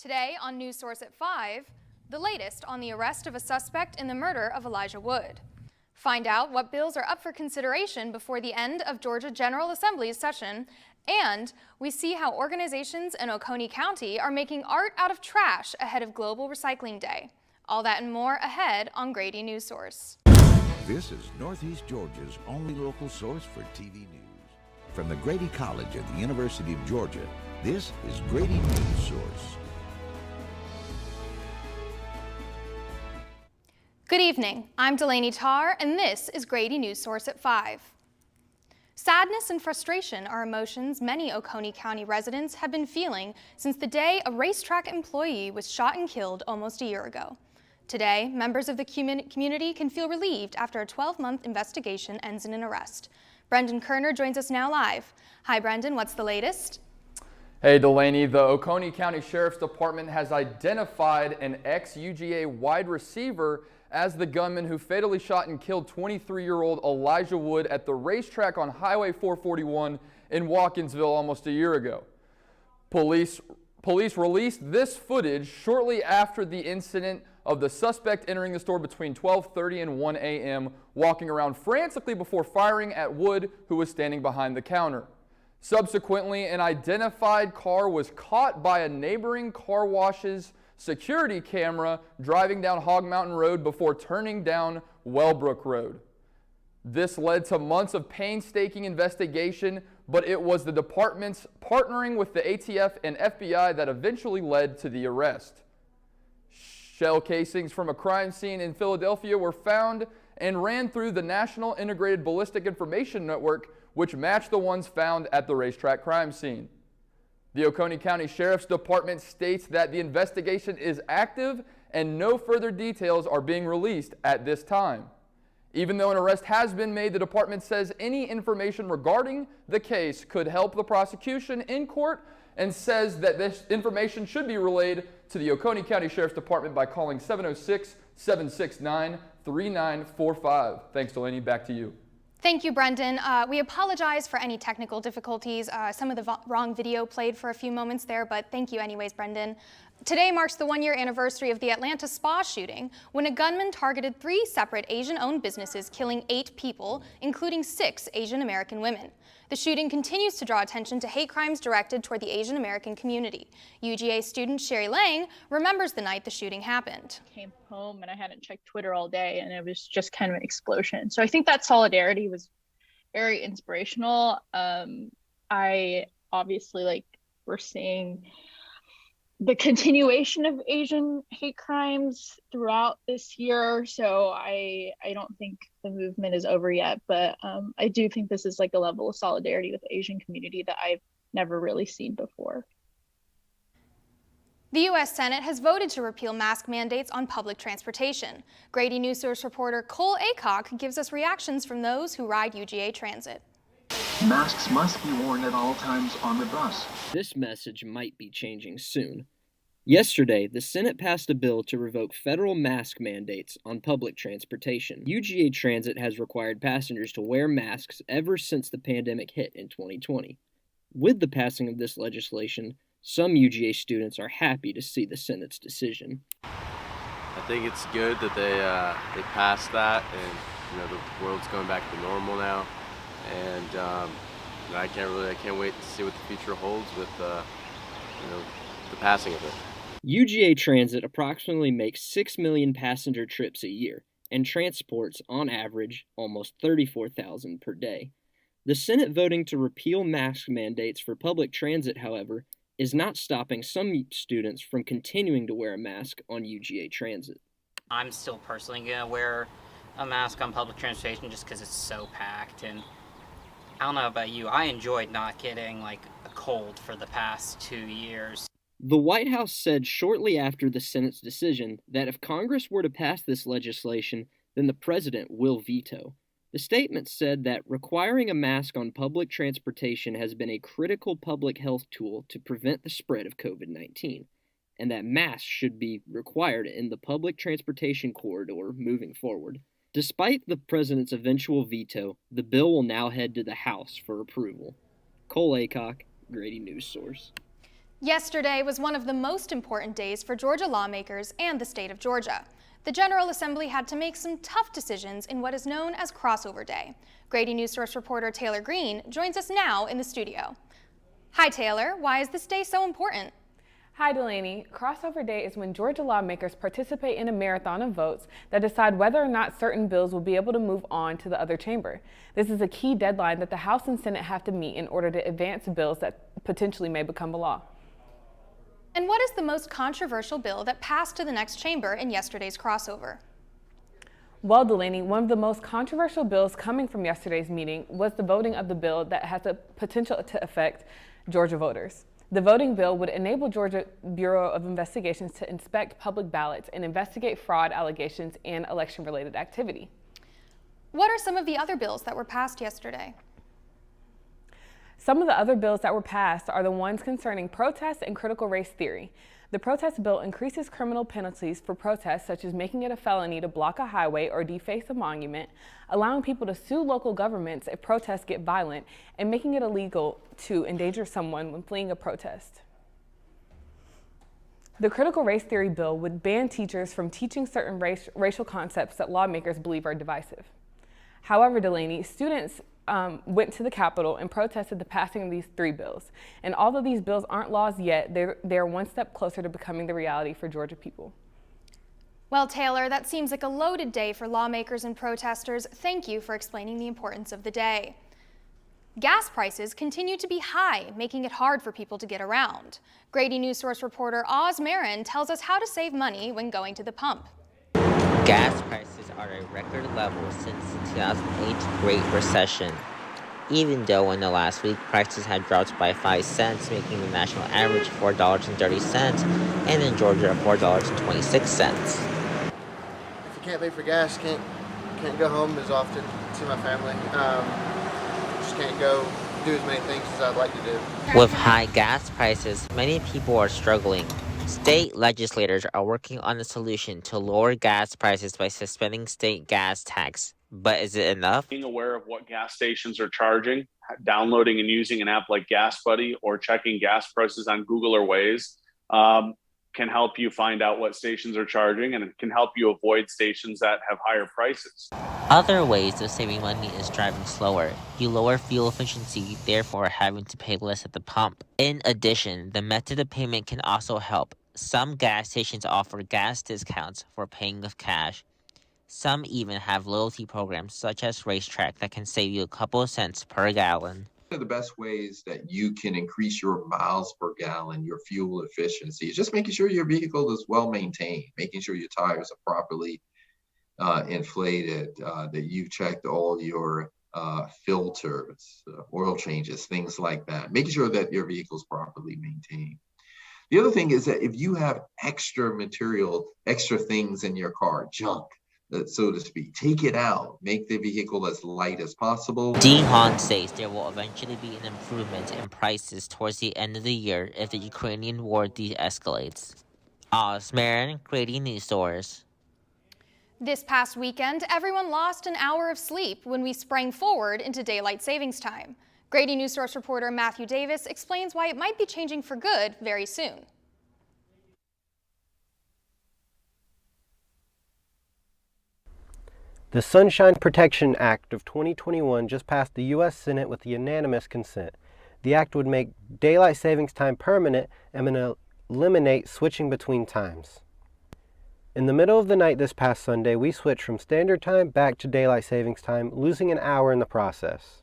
Today on Newsource at 5, the latest on the arrest of a suspect in the murder of Elijah Wood. Find out what bills are up for consideration before the end of Georgia General Assembly's session, and we see how organizations in Oconee County are making art out of trash ahead of Global Recycling Day. All that and more ahead on Grady Newsource. This is Northeast Georgia's only local source for TV news. From the Grady College at the University of Georgia, this is Grady Newsource. Good evening, I'm Delaney Tarr, and this is Grady Newsource at 5. Sadness and frustration are emotions many Oconee County residents have been feeling since the day a racetrack employee was shot and killed almost a year ago. Today, members of the community can feel relieved after a 12-month investigation ends in an arrest. Brendan Kerner joins us now live. Hi, Brendan, what's the latest? Hey, Delaney, the Oconee County Sheriff's Department has identified an ex-UGA wide receiver as the gunman who fatally shot and killed 23-year-old Elijah Wood at the racetrack on Highway 441 in Watkinsville almost a year ago. Police released this footage shortly after the incident of the suspect entering the store between 12:30 and 1 a.m., walking around frantically before firing at Wood, who was standing behind the counter. Subsequently, an identified car was caught by a neighboring car wash's security camera driving down Hog Mountain Road before turning down Wellbrook Road. This led to months of painstaking investigation, but it was the department's partnering with the ATF and FBI that eventually led to the arrest. Shell casings from a crime scene in Philadelphia were found and ran through the National Integrated Ballistic Information Network, which matched the ones found at the racetrack crime scene. The Oconee County Sheriff's Department states that the investigation is active and no further details are being released at this time. Even though an arrest has been made, the department says any information regarding the case could help the prosecution in court and says that this information should be relayed to the Oconee County Sheriff's Department by calling 706-769-3945. Thanks, Delaney. Back to you. Thank you, Brendan. We apologize for any technical difficulties. Some of the wrong video played for a few moments there, but thank you anyways, Brendan. Today marks the one-year anniversary of the Atlanta spa shooting, when a gunman targeted 3 separate Asian-owned businesses, killing 8 people, including 6 Asian American women. The shooting continues to draw attention to hate crimes directed toward the Asian American community. UGA student Sherry Lang remembers the night the shooting happened. Came home and I hadn't checked Twitter all day, and it was just kind of an explosion. So I think that solidarity was very inspirational. I obviously, we're seeing the continuation of Asian hate crimes throughout this year, so I don't think the movement is over yet, but I do think this is a level of solidarity with the Asian community that I've never really seen before. The U.S. Senate has voted to repeal mask mandates on public transportation. Grady Newsource reporter Cole Acock gives us reactions from those who ride UGA Transit. Masks must be worn at all times on the bus. This message might be changing soon. Yesterday, the Senate passed a bill to revoke federal mask mandates on public transportation. UGA Transit has required passengers to wear masks ever since the pandemic hit in 2020. With the passing of this legislation, some UGA students are happy to see the Senate's decision. I think it's good that they passed that, and the world's going back to normal now. And I can't wait to see what the future holds with the passing of it. UGA Transit approximately makes 6 million passenger trips a year and transports, on average, almost 34,000 per day. The Senate voting to repeal mask mandates for public transit, however, is not stopping some students from continuing to wear a mask on UGA Transit. I'm still personally going to wear a mask on public transportation just because it's so packed, and I don't know about you, I enjoyed not getting a cold for the past 2 years. The White House said shortly after the Senate's decision that if Congress were to pass this legislation, then the president will veto. The statement said that requiring a mask on public transportation has been a critical public health tool to prevent the spread of COVID-19, and that masks should be required in the public transportation corridor moving forward. Despite the president's eventual veto, the bill will now head to the House for approval. Cole Acock, Grady Newsource. Yesterday was one of the most important days for Georgia lawmakers and the state of Georgia. The General Assembly had to make some tough decisions in what is known as Crossover Day. Grady Newsource reporter Taylor Green joins us now in the studio. Hi Taylor, why is this day so important? Hi Delaney. Crossover Day is when Georgia lawmakers participate in a marathon of votes that decide whether or not certain bills will be able to move on to the other chamber. This is a key deadline that the House and Senate have to meet in order to advance bills that potentially may become a law. And what is the most controversial bill that passed to the next chamber in yesterday's crossover? Well, Delaney, one of the most controversial bills coming from yesterday's meeting was the voting of the bill that has the potential to affect Georgia voters. The voting bill would enable Georgia Bureau of Investigations to inspect public ballots and investigate fraud allegations and election-related activity. What are some of the other bills that were passed yesterday? Some of the other bills that were passed are the ones concerning protest and critical race theory. The protest bill increases criminal penalties for protests, such as making it a felony to block a highway or deface a monument, allowing people to sue local governments if protests get violent, and making it illegal to endanger someone when fleeing a protest. The critical race theory bill would ban teachers from teaching certain racial concepts that lawmakers believe are divisive. However, Delaney, students went to the Capitol and protested the passing of these three bills. And although these bills aren't laws yet, they're one step closer to becoming the reality for Georgia people. Well, Taylor, that seems like a loaded day for lawmakers and protesters. Thank you for explaining the importance of the day. Gas prices continue to be high, making it hard for people to get around. Grady Newsource reporter Oz Marin tells us how to save money when going to the pump. Gas prices are at record levels since the 2008 Great Recession. Even though in the last week prices had dropped by 5 cents, making the national average $4.30, and in Georgia $4.26. If you can't pay for gas, can't go home as often, see my family. Just can't go do as many things as I'd like to do. With high gas prices, many people are struggling. State legislators are working on a solution to lower gas prices by suspending state gas tax. But is it enough? Being aware of what gas stations are charging, downloading and using an app like Gas Buddy, or checking gas prices on Google or Waze can help you find out what stations are charging, and it can help you avoid stations that have higher prices. Other ways of saving money is driving slower. You lower fuel efficiency, therefore having to pay less at the pump. In addition, the method of payment can also help. Some gas stations offer gas discounts for paying with cash. Some even have loyalty programs such as Racetrack that can save you a couple of cents per gallon. One of the best ways that you can increase your miles per gallon, your fuel efficiency, is just making sure your vehicle is well maintained, making sure your tires are properly inflated, that you've checked all your filters, oil changes, things like that, making sure that your vehicle is properly maintained. The other thing is that if you have extra material, extra things in your car, junk, so to speak, take it out, make the vehicle as light as possible. Dean Hahn says there will eventually be an improvement in prices towards the end of the year if the Ukrainian war de-escalates. Oz Marin, Grady Newsource. This past weekend, everyone lost an hour of sleep when we sprang forward into daylight savings time. Grady Newsource reporter Matthew Davis explains why it might be changing for good very soon. The Sunshine Protection Act of 2021 just passed the U.S. Senate with unanimous consent. The act would make daylight savings time permanent and eliminate switching between times. In the middle of the night this past Sunday, we switched from standard time back to daylight savings time, losing an hour in the process.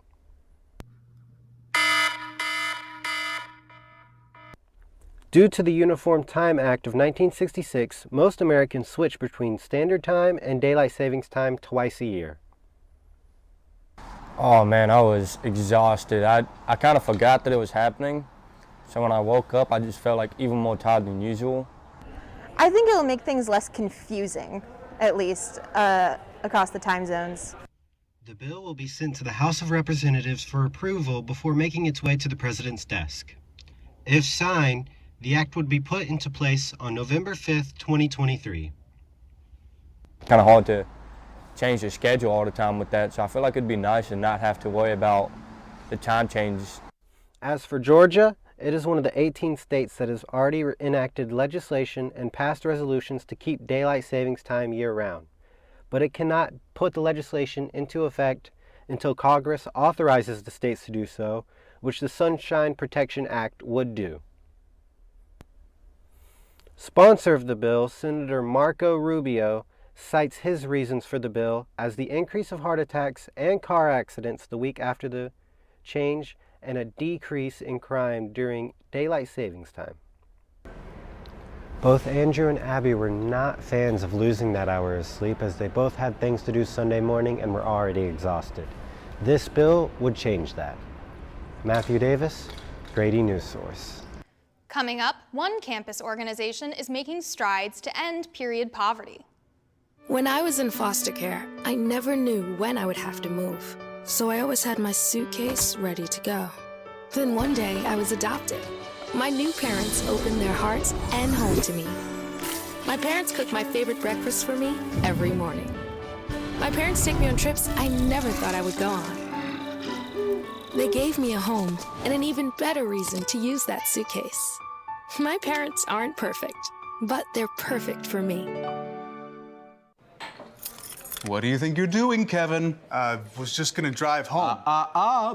Due to the Uniform Time Act of 1966, most Americans switch between standard time and daylight savings time twice a year. Oh man, I was exhausted. I kind of forgot that it was happening. So when I woke up, I just felt like even more tired than usual. I think it'll make things less confusing, at least, across the time zones. The bill will be sent to the House of Representatives for approval before making its way to the President's desk. If signed, the act would be put into place on November 5th, 2023. Kind of hard to change the schedule all the time with that, so I feel like it'd be nice to not have to worry about the time changes. As for Georgia, It is one of the 18 states that has already enacted legislation and passed resolutions to keep daylight savings time year-round. But it cannot put the legislation into effect until Congress authorizes the states to do so, which the Sunshine Protection Act would do. Sponsor of the bill, Senator Marco Rubio, cites his reasons for the bill as the increase of heart attacks and car accidents the week after the change and a decrease in crime during daylight savings time. Both Andrew and Abby were not fans of losing that hour of sleep as they both had things to do Sunday morning and were already exhausted. This bill would change that. Matthew Davis, Grady Newsource. Coming up, one campus organization is making strides to end period poverty. When I was in foster care, I never knew when I would have to move, so I always had my suitcase ready to go. Then one day, I was adopted. My new parents opened their hearts and home to me. My parents cook my favorite breakfast for me every morning. My parents take me on trips I never thought I would go on. They gave me a home and an even better reason to use that suitcase. My parents aren't perfect, but they're perfect for me. What do you think you're doing, Kevin? Was just gonna drive home.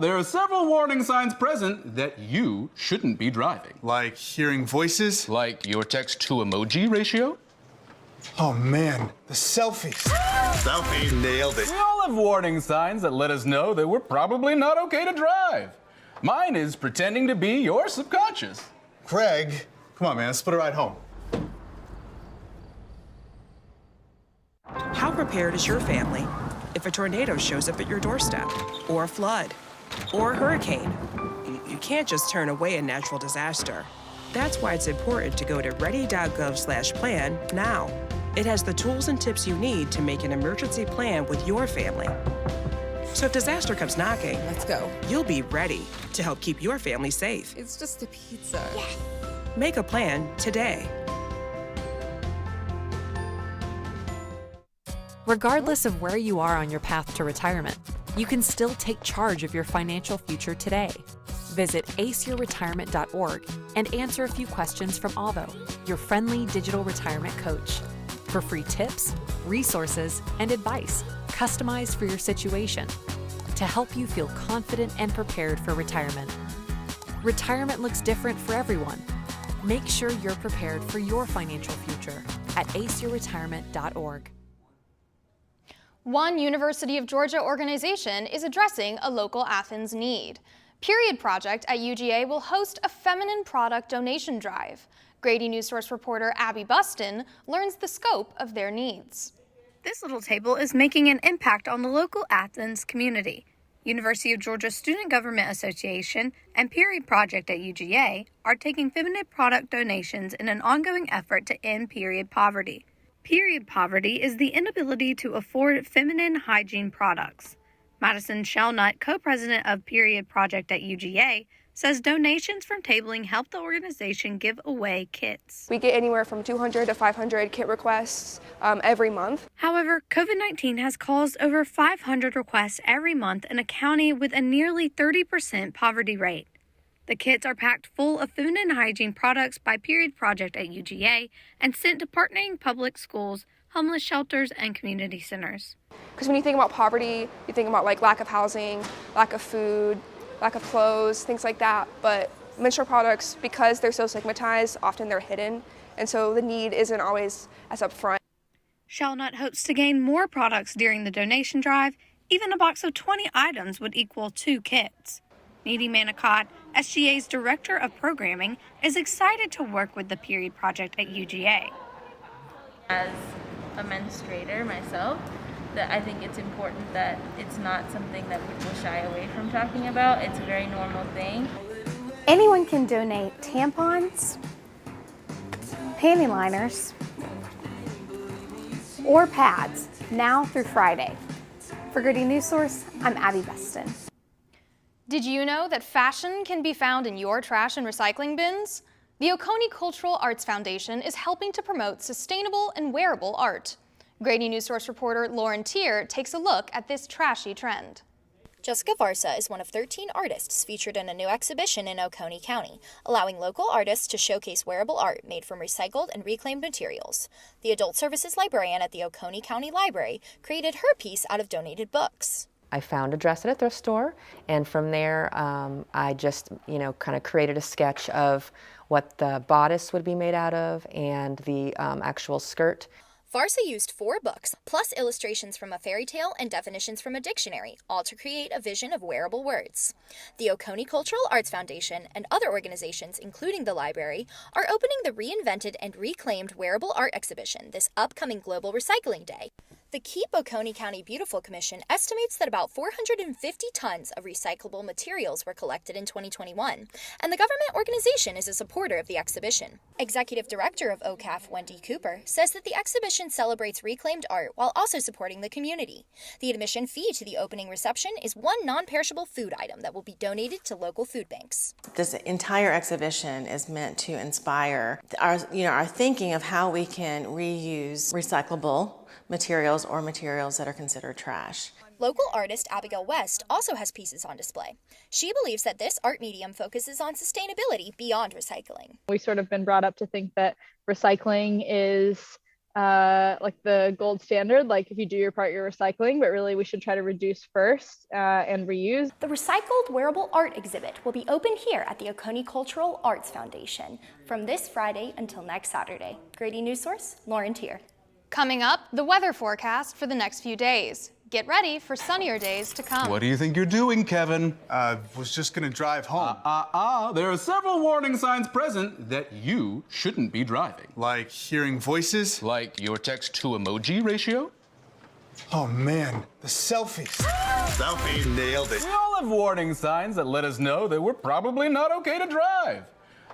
There are several warning signs present that you shouldn't be driving. Like hearing voices? Like your text-to-emoji ratio? Oh man, the selfies. Selfie, nailed it. We all have warning signs that let us know that we're probably not okay to drive. Mine is pretending to be your subconscious. Craig, come on man, let's split a ride home. How prepared is your family if a tornado shows up at your doorstep, or a flood, or a hurricane? You can't just turn away a natural disaster. That's why it's important to go to ready.gov/plan now. It has the tools and tips you need to make an emergency plan with your family. So if disaster comes knocking, let's go. You'll be ready to help keep your family safe. It's just a pizza. Yes. Make a plan today. Regardless of where you are on your path to retirement, you can still take charge of your financial future today. Visit aceyourretirement.org and answer a few questions from Avo, your friendly digital retirement coach, for free tips, resources, and advice customized for your situation to help you feel confident and prepared for retirement. Retirement looks different for everyone. Make sure you're prepared for your financial future at aceyourretirement.org. One University of Georgia organization is addressing a local Athens need. Period Project at UGA will host a feminine product donation drive. Grady Newsource reporter Abby Buston learns the scope of their needs. This little table is making an impact on the local Athens community. University of Georgia Student Government Association and Period Project at UGA are taking feminine product donations in an ongoing effort to end period poverty. Period poverty is the inability to afford feminine hygiene products. Madison Shellnut, co-president of Period Project at UGA, says donations from tabling help the organization give away kits. We get anywhere from 200 to 500 kit requests every month. However, COVID-19 has caused over 500 requests every month in a county with a nearly 30% poverty rate. The kits are packed full of feminine hygiene products by Period Project at UGA and sent to partnering public schools, homeless shelters, and community centers. Because when you think about poverty, you think about like lack of housing, lack of food, lack of clothes, things like that. But menstrual products, because they're so stigmatized, often they're hidden, and so the need isn't always as upfront. Shellnut hopes to gain more products during the donation drive. Even a box of 20 items would equal 2 kits. Needy Manicott, SGA's Director of Programming, is excited to work with the Period Project at UGA. As a menstruator myself, that I think it's important that it's not something that people shy away from talking about. It's a very normal thing. Anyone can donate tampons, panty liners, or pads now through Friday. For Grady Newsource, I'm Abby Buston. Did you know that fashion can be found in your trash and recycling bins? The Oconee Cultural Arts Foundation is helping to promote sustainable and wearable art. Grady Newsource reporter Lauren Tier takes a look at this trashy trend. Jessica Varsa is one of 13 artists featured in a new exhibition in Oconee County, allowing local artists to showcase wearable art made from recycled and reclaimed materials. The adult services librarian at the Oconee County Library created her piece out of donated books. I found a dress at a thrift store, and from there I just, kind of created a sketch of what the bodice would be made out of and the actual skirt. Varsa used 4 books, plus illustrations from a fairy tale and definitions from a dictionary, all to create a vision of wearable words. The Oconee Cultural Arts Foundation and other organizations, including the library, are opening the Reinvented and Reclaimed Wearable Art Exhibition this upcoming Global Recycling Day. The Keep Oconee County Beautiful Commission estimates that about 450 tons of recyclable materials were collected in 2021, and the government organization is a supporter of the exhibition. Executive Director of OCAF, Wendy Cooper, says that the exhibition celebrates reclaimed art while also supporting the community. The admission fee to the opening reception is 1 non-perishable food item that will be donated to local food banks. This entire exhibition is meant to inspire our thinking of how we can reuse recyclable materials or materials that are considered trash. Local artist Abigail West also has pieces on display. She believes that this art medium focuses on sustainability beyond recycling. We've sort of been brought up to think that recycling is like the gold standard, like if you do your part, you're recycling, but really we should try to reduce first and reuse. The Recycled Wearable Art exhibit will be open here at the Oconee Cultural Arts Foundation from this Friday until next Saturday. Grady Newsource, Lauren Tier. Coming up, the weather forecast for the next few days. Get ready for sunnier days to come. What do you think you're doing, Kevin? Was just gonna drive home. There are several warning signs present that you shouldn't be driving. Like hearing voices? Like your text-to-emoji ratio? Oh man, the selfies. Selfie, nailed it. We all have warning signs that let us know that we're probably not okay to drive.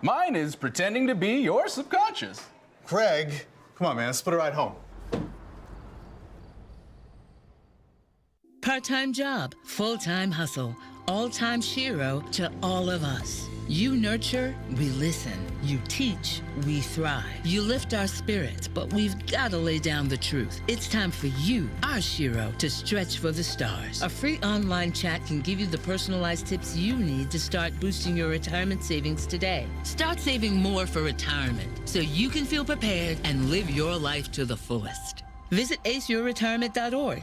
Mine is pretending to be your subconscious. Craig, come on man, let's split a ride home. Part-time job, full-time hustle, all-time Shiro to all of us. You nurture, we listen. You teach, we thrive. You lift our spirits, but we've got to lay down the truth. It's time for you, our Shiro, to stretch for the stars. A free online chat can give you the personalized tips you need to start boosting your retirement savings today. Start saving more for retirement so you can feel prepared and live your life to the fullest. Visit aceyourretirement.org.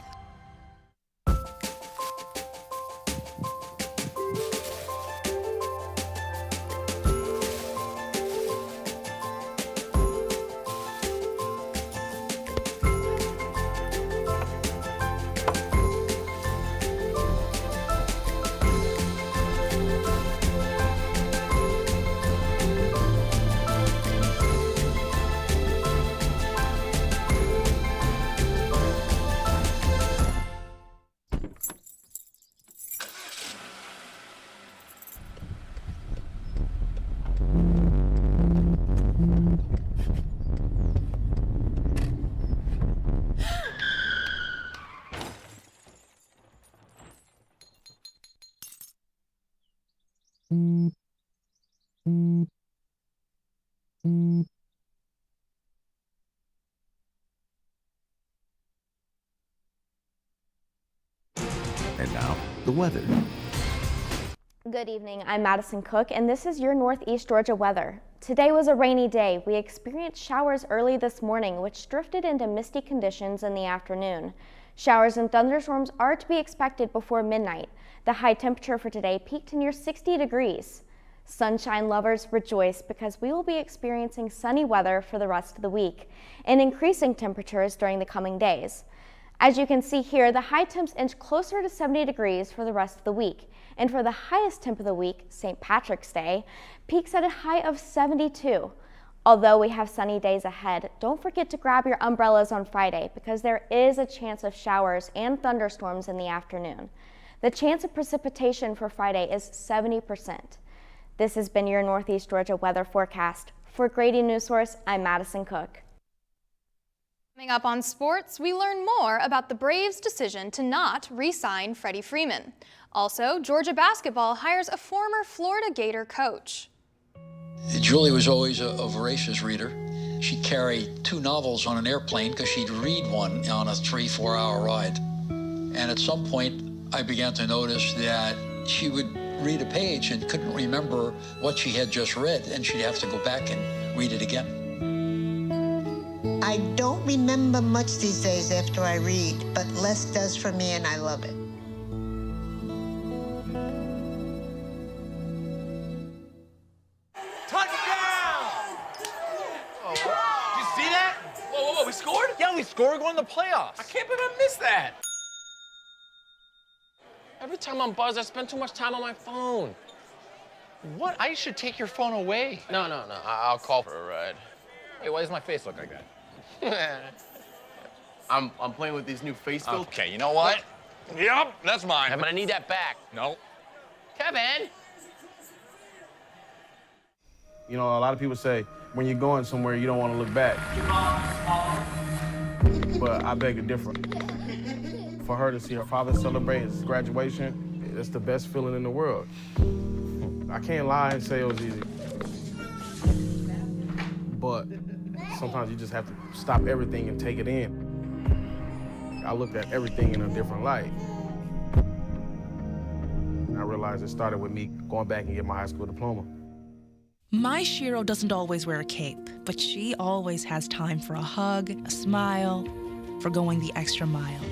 And now, the weather. Good evening, I'm Madison Cook, and this is your Northeast Georgia weather. Today was a rainy day. We experienced showers early this morning, which drifted into misty conditions in the afternoon. Showers and thunderstorms are to be expected before midnight. The high temperature for today peaked near 60 degrees. Sunshine lovers rejoice because we will be experiencing sunny weather for the rest of the week and increasing temperatures during the coming days. As you can see here, the high temps inch closer to 70 degrees for the rest of the week. And for the highest temp of the week, St. Patrick's Day, peaks at a high of 72. Although we have sunny days ahead, don't forget to grab your umbrellas on Friday because there is a chance of showers and thunderstorms in the afternoon. The chance of precipitation for Friday is 70%. This has been your Northeast Georgia weather forecast. For Grady Newsource, I'm Madison Cook. Coming up on sports, we learn more about the Braves' decision to not re-sign Freddie Freeman. Also, Georgia basketball hires a former Florida Gator coach. Julie was always a voracious reader. She'd carry 2 novels on an airplane because she'd read one on a 3-4 hour ride. And at some point, I began to notice that she would read a page and couldn't remember what she had just read, and she'd have to go back and read it again. I don't remember much these days after I read, but less does for me, and I love it. We scored? Yeah, we scored going to the playoffs. I can't believe I missed that. Every time I'm buzzed, I spend too much time on my phone. What? I should take your phone away. No. I'll call for a ride. Hey, why does my face look like that? I'm playing with these new face filters. Okay, you know what? Yep, that's mine. But I need that back. No. Kevin! You know, a lot of people say when you're going somewhere, you don't want to look back. But I beg to differ. For her to see her father celebrate his graduation, it's the best feeling in the world. I can't lie and say it was easy. But sometimes you just have to stop everything and take it in. I looked at everything in a different light. I realized it started with me going back and getting my high school diploma. My Shiro doesn't always wear a cape, but she always has time for a hug, a smile, for going the extra mile.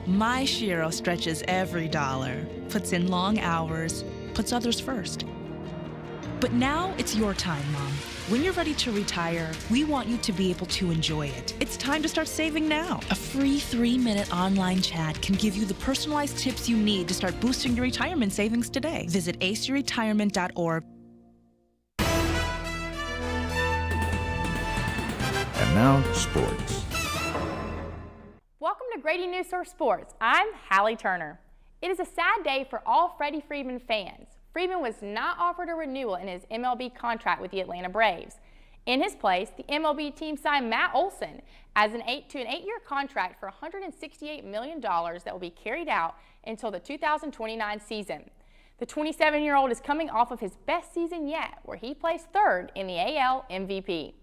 My Shiro stretches every dollar, puts in long hours, puts others first. But now it's your time, Mom. When you're ready to retire, we want you to be able to enjoy it. It's time to start saving now. A free 3-minute online chat can give you the personalized tips you need to start boosting your retirement savings today. Visit aceyourretirement.org. And now, sports. Welcome to Grady Newsource Sports. I'm Hallie Turner. It is a sad day for all Freddie Freeman fans. Freeman was not offered a renewal in his MLB contract with the Atlanta Braves. In his place, the MLB team signed Matt Olson as an 8-year contract for $168 million that will be carried out until the 2029 season. The 27-year-old is coming off of his best season yet, where he placed third in the AL MVP.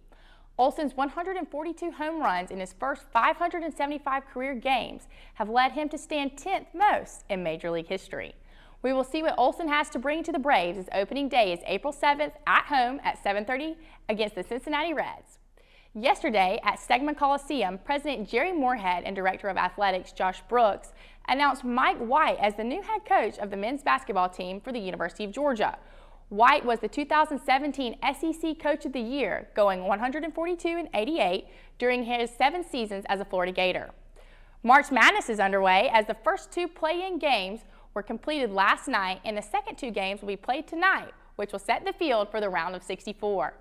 Olson's 142 home runs in his first 575 career games have led him to stand 10th most in Major League history. We will see what Olson has to bring to the Braves as opening day is April 7th at home at 7:30 against the Cincinnati Reds. Yesterday at Stegman Coliseum, President Jerry Moorhead and Director of Athletics Josh Brooks announced Mike White as the new head coach of the men's basketball team for the University of Georgia. White was the 2017 SEC Coach of the Year, going 142-88 during his 7 seasons as a Florida Gator. March Madness is underway as the first 2 play-in games were completed last night, and the second 2 games will be played tonight, which will set the field for the round of 64.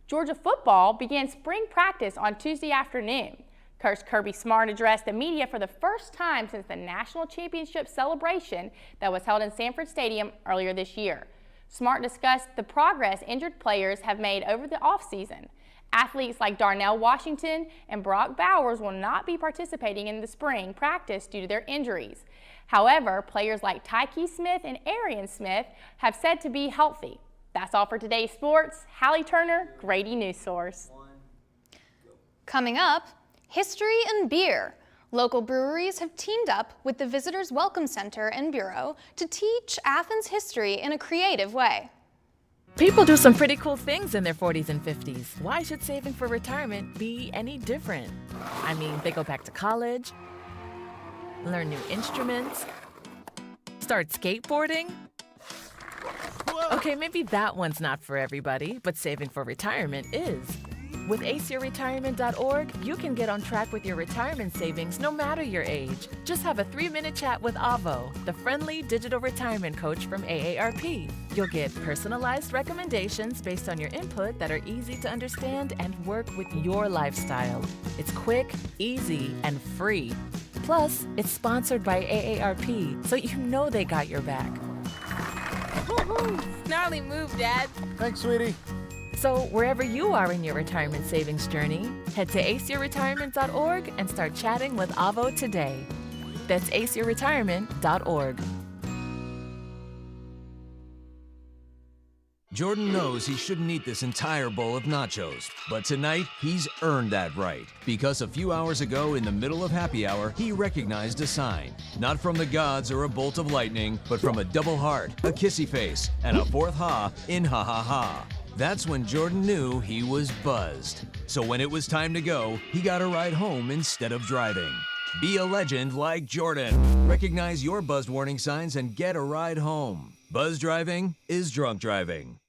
Georgia football began spring practice on Tuesday afternoon. Coach Kirby Smart addressed the media for the first time since the national championship celebration that was held in Sanford Stadium earlier this year. Smart discussed the progress injured players have made over the offseason. Athletes like Darnell Washington and Brock Bowers will not be participating in the spring practice due to their injuries. However, players like Tyke Smith and Arian Smith have said to be healthy. That's all for today's sports. Hallie Turner, Grady Newsource. Coming up, history and beer. Local breweries have teamed up with the Visitors Welcome Center and Bureau to teach Athens history in a creative way. People do some pretty cool things in their 40s and 50s. Why should saving for retirement be any different? I mean, they go back to college, learn new instruments, start skateboarding. Okay, maybe that one's not for everybody, but saving for retirement is. With aceyourretirement.org, you can get on track with your retirement savings no matter your age. Just have a 3-minute chat with Avo, the friendly digital retirement coach from AARP. You'll get personalized recommendations based on your input that are easy to understand and work with your lifestyle. It's quick, easy, and free. Plus, it's sponsored by AARP, so you know they got your back. Gnarly move, Dad. Thanks, sweetie. So wherever you are in your retirement savings journey, head to aceyourretirement.org and start chatting with Avo today. That's aceyourretirement.org. Jordan knows he shouldn't eat this entire bowl of nachos, but tonight he's earned that right because a few hours ago in the middle of happy hour, he recognized a sign, not from the gods or a bolt of lightning, but from a double heart, a kissy face, and a fourth ha in ha ha ha. That's when Jordan knew he was buzzed. So when it was time to go, he got a ride home instead of driving. Be a legend like Jordan. Recognize your buzzed warning signs and get a ride home. Buzz driving is drunk driving.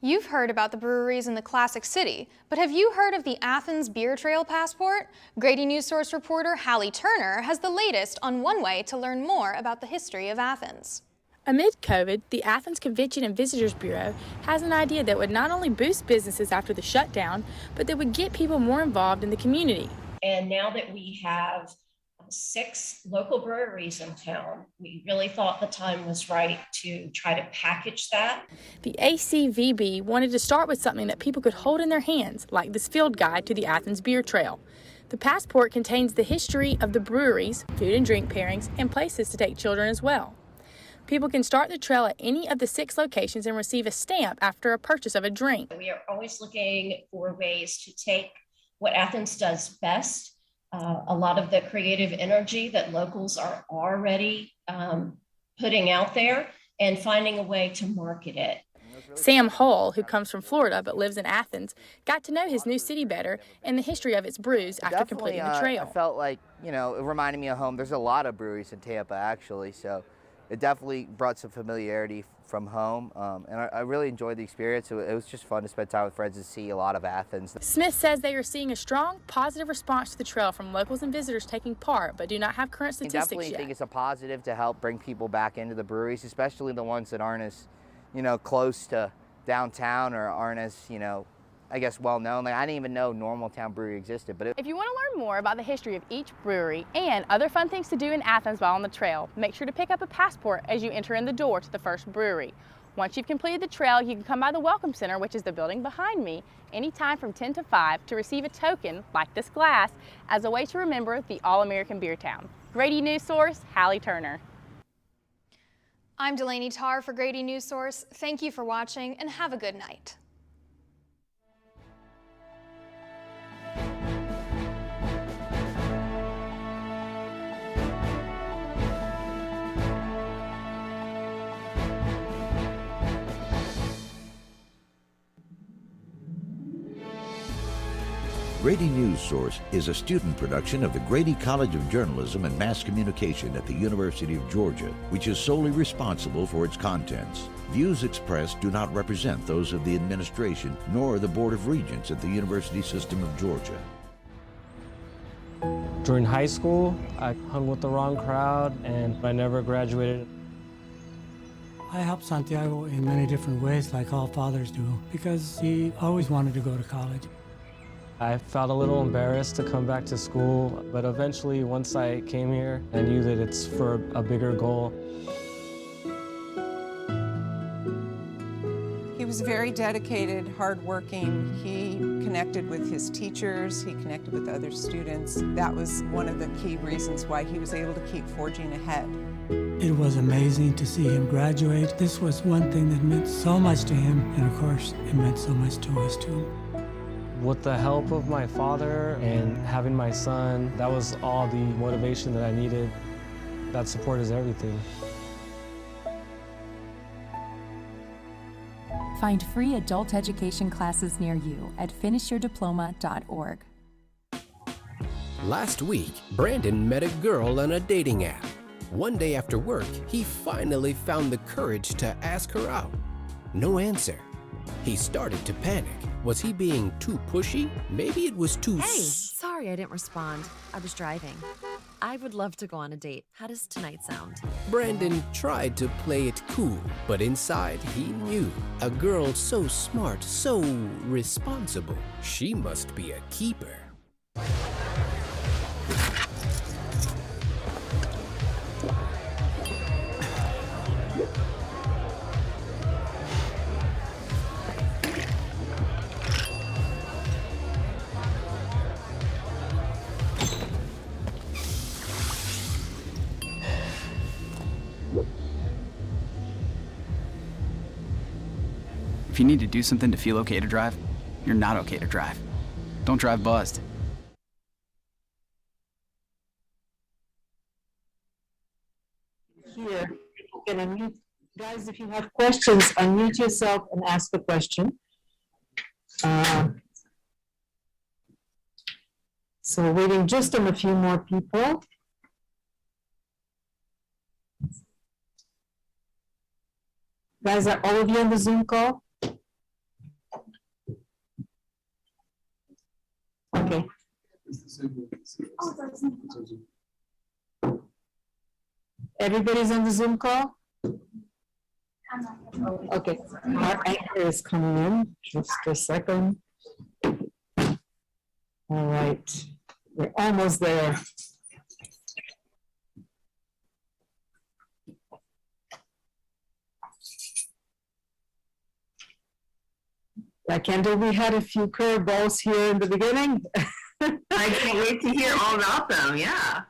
You've heard about the breweries in the classic city, but have you heard of the Athens Beer Trail Passport? Grady Newsource reporter Hallie Turner has the latest on one way to learn more about the history of Athens. Amid COVID, the Athens Convention and Visitors Bureau has an idea that would not only boost businesses after the shutdown, but that would get people more involved in the community. And now that we have 6 local breweries in town, we really thought the time was right to try to package that. The ACVB wanted to start with something that people could hold in their hands, like this field guide to the Athens Beer Trail. The passport contains the history of the breweries, food and drink pairings, and places to take children as well. People can start the trail at any of the 6 locations and receive a stamp after a purchase of a drink. We are always looking for ways to take what Athens does best, a lot of the creative energy that locals are already putting out there, and finding a way to market it. Sam Hull, who comes from Florida but lives in Athens, got to know his new city better and the history of its brews after completing the trail. I felt like, it reminded me of home. There's a lot of breweries in Tampa, actually, so it definitely brought some familiarity from home, and I really enjoyed the experience. It was just fun to spend time with friends and see a lot of Athens. Smith says they are seeing a strong, positive response to the trail from locals and visitors taking part, but do not have current statistics yet. I definitely think it's a positive to help bring people back into the breweries, especially the ones that aren't as, close to downtown or aren't as, I guess, well known. Like, I didn't even know Normal Town Brewery existed. But if you want to learn more about the history of each brewery and other fun things to do in Athens while on the trail, make sure to pick up a passport as you enter in the door to the first brewery. Once you've completed the trail, you can come by the Welcome Center, which is the building behind me, anytime from 10 to 5 to receive a token, like this glass, as a way to remember the All-American Beer Town. Grady Newsource, Hallie Turner. I'm Delaney Tarr for Grady Newsource. Thank you for watching and have a good night. Grady Newsource is a student production of the Grady College of Journalism and Mass Communication at the University of Georgia, which is solely responsible for its contents. Views expressed do not represent those of the administration nor the Board of Regents at the University System of Georgia. During high school, I hung with the wrong crowd and I never graduated. I helped Santiago in many different ways, like all fathers do, because he always wanted to go to college. I felt a little embarrassed to come back to school, but eventually, once I came here, I knew that it's for a bigger goal. He was very dedicated, hardworking. He connected with his teachers, he connected with other students. That was one of the key reasons why he was able to keep forging ahead. It was amazing to see him graduate. This was one thing that meant so much to him, and of course, it meant so much to us too. With the help of my father and having my son, that was all the motivation that I needed. That support is everything. Find free adult education classes near you at finishyourdiploma.org. Last week, Brandon met a girl on a dating app. One day after work, he finally found the courage to ask her out. No answer. He started to panic. Was he being too pushy? Maybe it was too... Hey, sorry I didn't respond. I was driving. I would love to go on a date. How does tonight sound? Brandon tried to play it cool, but inside he knew a girl so smart, so responsible, she must be a keeper. If you need to do something to feel okay to drive, you're not okay to drive. Don't drive buzzed. Here, you can unmute. Guys, if you have questions, unmute yourself and ask the question. So we're waiting just on a few more people. Guys, are all of you on the Zoom call? Okay. Everybody's on the Zoom call? Okay, our anchor is coming in, just a second. All right, we're almost there. Like Kendall, we had a few curveballs here in the beginning. I can't wait to hear all about them, yeah.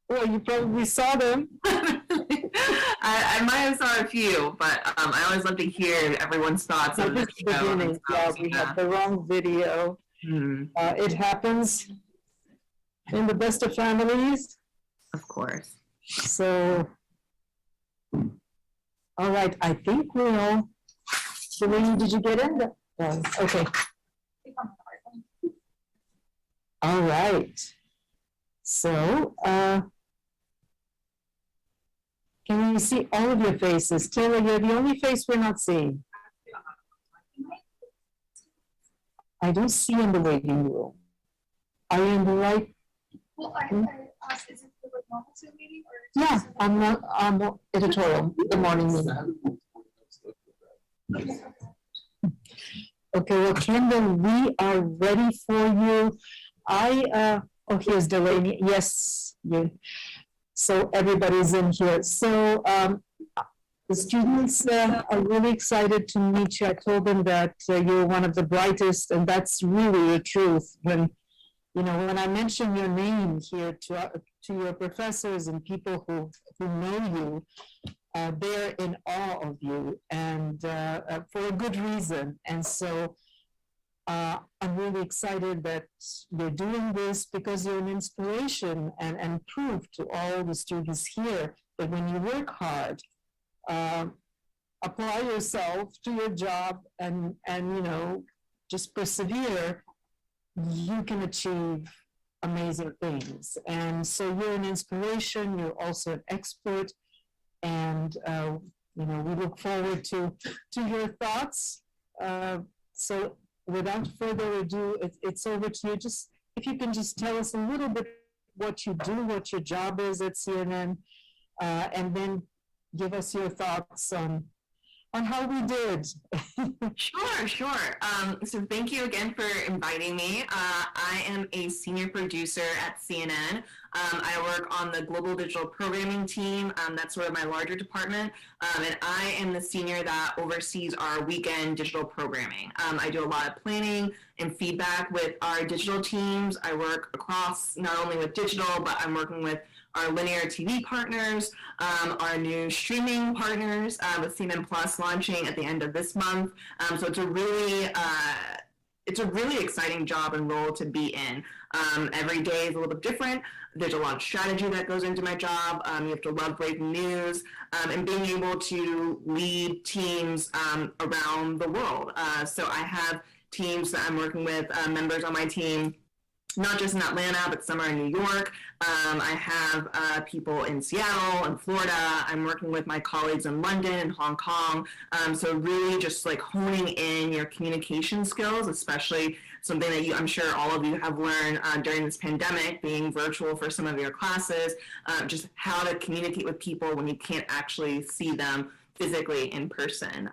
Well, you probably saw them. I might have saw a few, but I always love to hear everyone's thoughts on the beginning. Yeah, we had the wrong video. It happens in the best of families. Of course. So, all right, I think we all. Delaney, did you get in? Okay. All right. So, can you see all of your faces? Taylor, you're the only face we're not seeing. I don't see in the waiting room. Are you in the right? Well, is it the normal Zoom meeting or? Yeah, I'm editorial, the morning meeting. Okay, well, Kendall, we are ready for you. Oh, here's Delaney. Yes, so everybody's in here. So the students are really excited to meet you. I told them that you're one of the brightest, and that's really the truth. When I mention your name here to your professors and people who know you, they're in awe of you, and for a good reason. And so I'm really excited that you're doing this because you're an inspiration and proof to all the students here that when you work hard, apply yourself to your job and just persevere, you can achieve amazing things. And so you're an inspiration, you're also an expert, and we look forward to your thoughts. So without further ado, it's over to you. Just if you can just tell us a little bit what you do, what your job is at CNN, and then give us your thoughts on how we did. Sure. So thank you again for inviting me. I am a senior producer at CNN. I work on the global digital programming team. That's sort of my larger department. And I am the senior that oversees our weekend digital programming. I do a lot of planning and feedback with our digital teams. I work across not only with digital, but I'm working with our linear TV partners, our new streaming partners with CNN Plus launching at the end of this month. So it's a really exciting job and role to be in. Every day is a little bit different. There's a lot of strategy that goes into my job. You have to love breaking news and being able to lead teams around the world. So I have teams that I'm working with, members on my team not just in Atlanta, but some are in New York. I have people in Seattle and Florida. I'm working with my colleagues in London and Hong Kong. So really just like honing in your communication skills, especially something that I'm sure all of you have learned during this pandemic, being virtual for some of your classes, just how to communicate with people when you can't actually see them physically in person.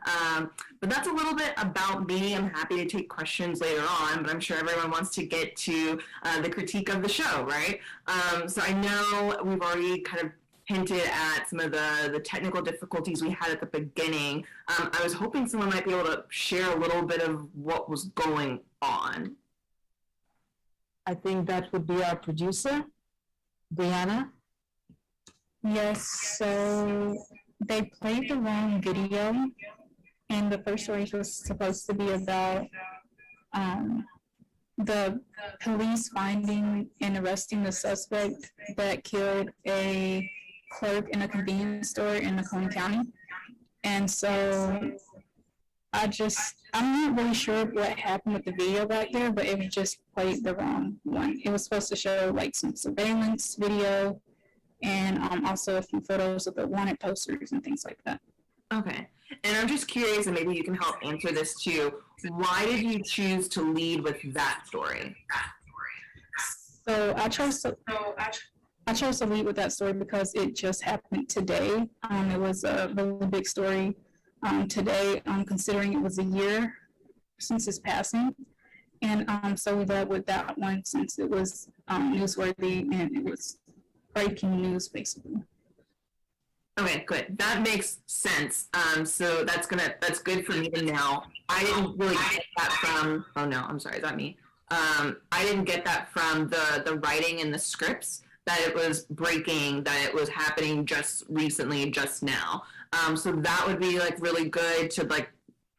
But that's a little bit about me. I'm happy to take questions later on, but I'm sure everyone wants to get to the critique of the show, right? So I know we've already kind of hinted at some of the technical difficulties we had at the beginning. I was hoping someone might be able to share a little bit of what was going on. I think that would be our producer, Brianna. Yes, so they played the wrong video, and the first story was supposed to be about the police finding and arresting the suspect that killed a clerk in a convenience store in Macomb County. And so I'm not really sure what happened with the video back there, but it just played the wrong one. It was supposed to show like some surveillance video and also a few photos of the wanted posters and things like that. Okay. And I'm just curious, and maybe you can help answer this too. Why did you choose to lead with that story? So I chose to lead with that story because it just happened today. It was a really big story today, considering it was a year since his passing. And so we led with that one since it was newsworthy and it was breaking news, basically. Okay, good. That makes sense. So that's good for me to know. I didn't really get that from. Oh no, I'm sorry. Is that me? I didn't get that from the writing and the scripts, that it was breaking, that it was happening just recently, just now. So that would be like really good to like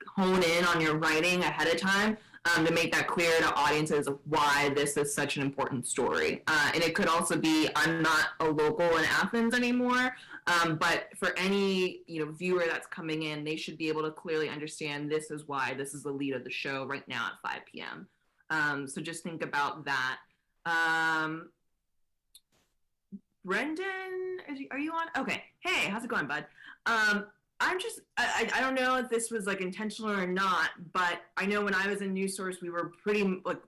hone in on your writing ahead of time. To make that clear to audiences of why this is such an important story. And it could also be, I'm not a local in Athens anymore, but for any viewer that's coming in, they should be able to clearly understand this is why this is the lead of the show right now at 5 p.m. So just think about that. Brendan, are you on? Okay. Hey, how's it going, bud? I don't know if this was like intentional or not, but I know when I was in Newsource, we were pretty like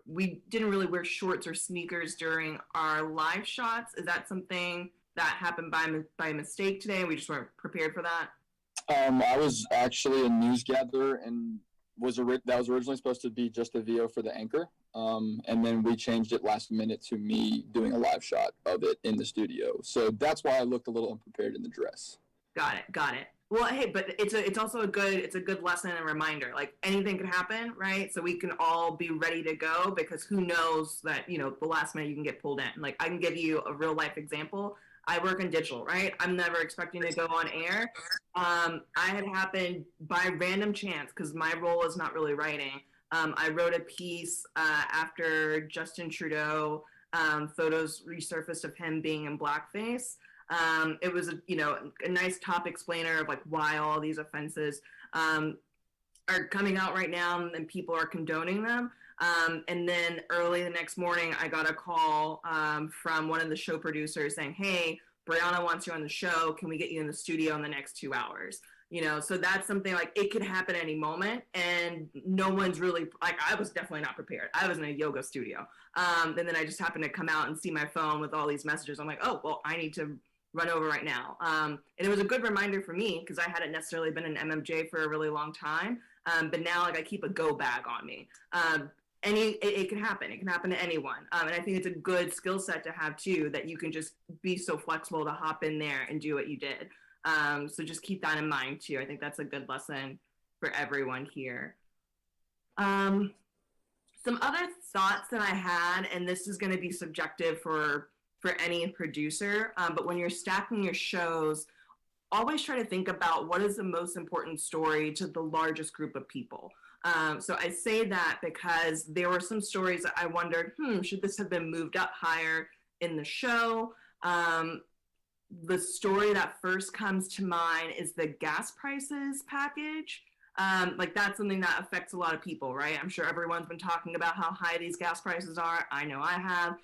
we didn't really wear shorts or sneakers during our live shots. Is that something that happened by mistake today? We just weren't prepared for that. I was actually a news gatherer and that was originally supposed to be just a video for the anchor, and then we changed it last minute to me doing a live shot of it in the studio. So that's why I looked a little unprepared in the dress. Got it. Well, hey, but it's also a good lesson and reminder. Like anything could happen, right? So we can all be ready to go, because who knows that the last minute you can get pulled in. Like I can give you a real life example. I work in digital, right? I'm never expecting to go on air. I had happened by random chance because my role is not really writing. I wrote a piece after Justin Trudeau photos resurfaced of him being in blackface. It was a nice top explainer of like why all these offenses are coming out right now and people are condoning them. And then early the next morning, I got a call from one of the show producers saying, "Hey, Brianna wants you on the show. Can we get you in the studio in the next 2 hours?" So that's something like it could happen any moment, and no one's really like, I was definitely not prepared. I was in a yoga studio. And then I just happened to come out and see my phone with all these messages. I'm like, oh, well, I need to run over right now. And it was a good reminder for me because I hadn't necessarily been in MMJ for a really long time. But now like I keep a go bag on me. It can happen. It can happen to anyone. And I think it's a good skill set to have too, that you can just be so flexible to hop in there and do what you did. So just keep that in mind too. I think that's a good lesson for everyone here. Some other thoughts that I had, and this is going to be subjective for any producer, but when you're stacking your shows, always try to think about what is the most important story to the largest group of people. So I say that because there were some stories that I wondered, should this have been moved up higher in the show? The story that first comes to mind is the gas prices package. Like that's something that affects a lot of people, right? I'm sure everyone's been talking about how high these gas prices are. I know I have.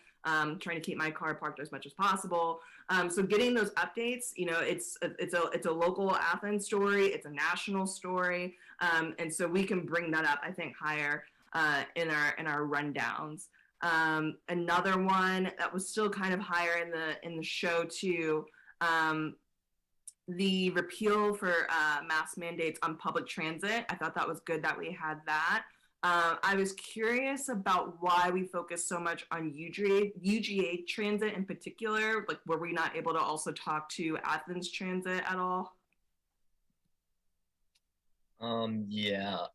Trying to keep my car parked as much as possible. So getting those updates, you know, it's a local Athens story, it's a national story, and so we can bring that up, I think, higher in our rundowns. Another one that was still kind of higher in the show too. The repeal for mask mandates on public transit. I thought that was good that we had that. I was curious about why we focus so much on UGA transit in particular. Like, were we not able to also talk to Athens transit at all? Yeah.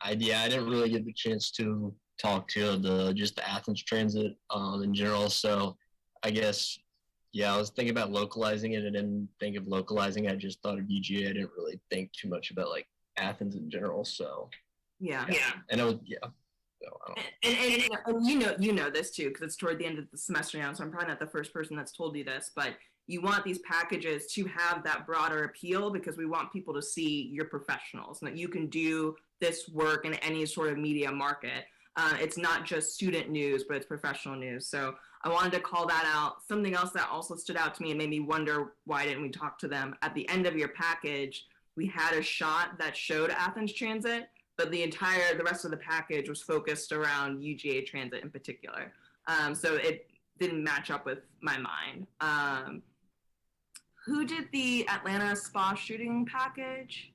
I didn't really get the chance to talk to the Athens transit in general. So I guess, yeah, I was thinking about localizing it. I didn't think of localizing it. I just thought of UGA. I didn't really think too much about like Athens in general. So Yeah. and it was, yeah. So, And you know this too, because it's toward the end of the semester now, so I'm probably not the first person that's told you this, but you want these packages to have that broader appeal because we want people to see you're professionals and that you can do this work in any sort of media market. It's not just student news, but it's professional news. So I wanted to call that out. Something else that also stood out to me and made me wonder why didn't we talk to them? At the end of your package, we had a shot that showed Athens Transit, but the rest of the package was focused around UGA Transit in particular. So it didn't match up with my mind. Who did the Atlanta spa shooting package?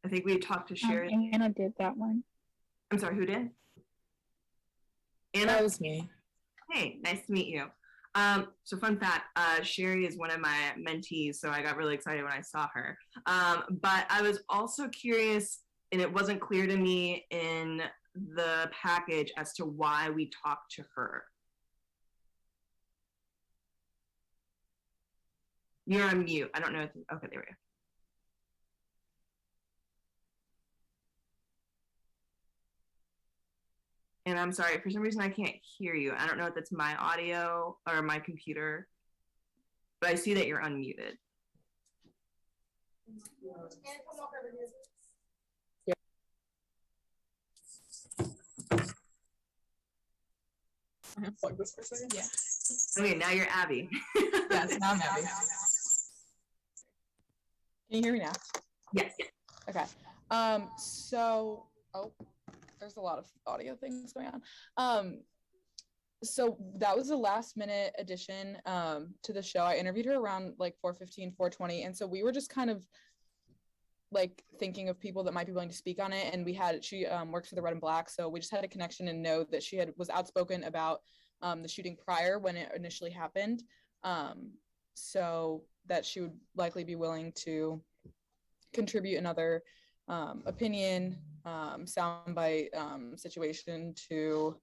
I think we talked to Sherry. Anna did that one. I'm sorry, who did? Anna? That was me. Hey, nice to meet you. So fun fact, Sherry is one of my mentees, so I got really excited when I saw her. But I was also curious, and it wasn't clear to me in the package as to why we talked to her. You're on mute. I don't know if okay, there we go. And I'm sorry, for some reason I can't hear you. I don't know if it's my audio or my computer, but I see that you're unmuted. Plug this for a second? Yeah. Okay, now you're Abby. Yes, now I'm Abby. Can you hear me now? Yes. Okay. So, there's a lot of audio things going on. So that was a last minute addition to the show. I interviewed her around like 4:15, 4:20. And so we were just kind of like thinking of people that might be willing to speak on it. And she works for the Red and Black. So we just had a connection and know that she was outspoken about the shooting prior when it initially happened. So that she would likely be willing to contribute another opinion, soundbite situation to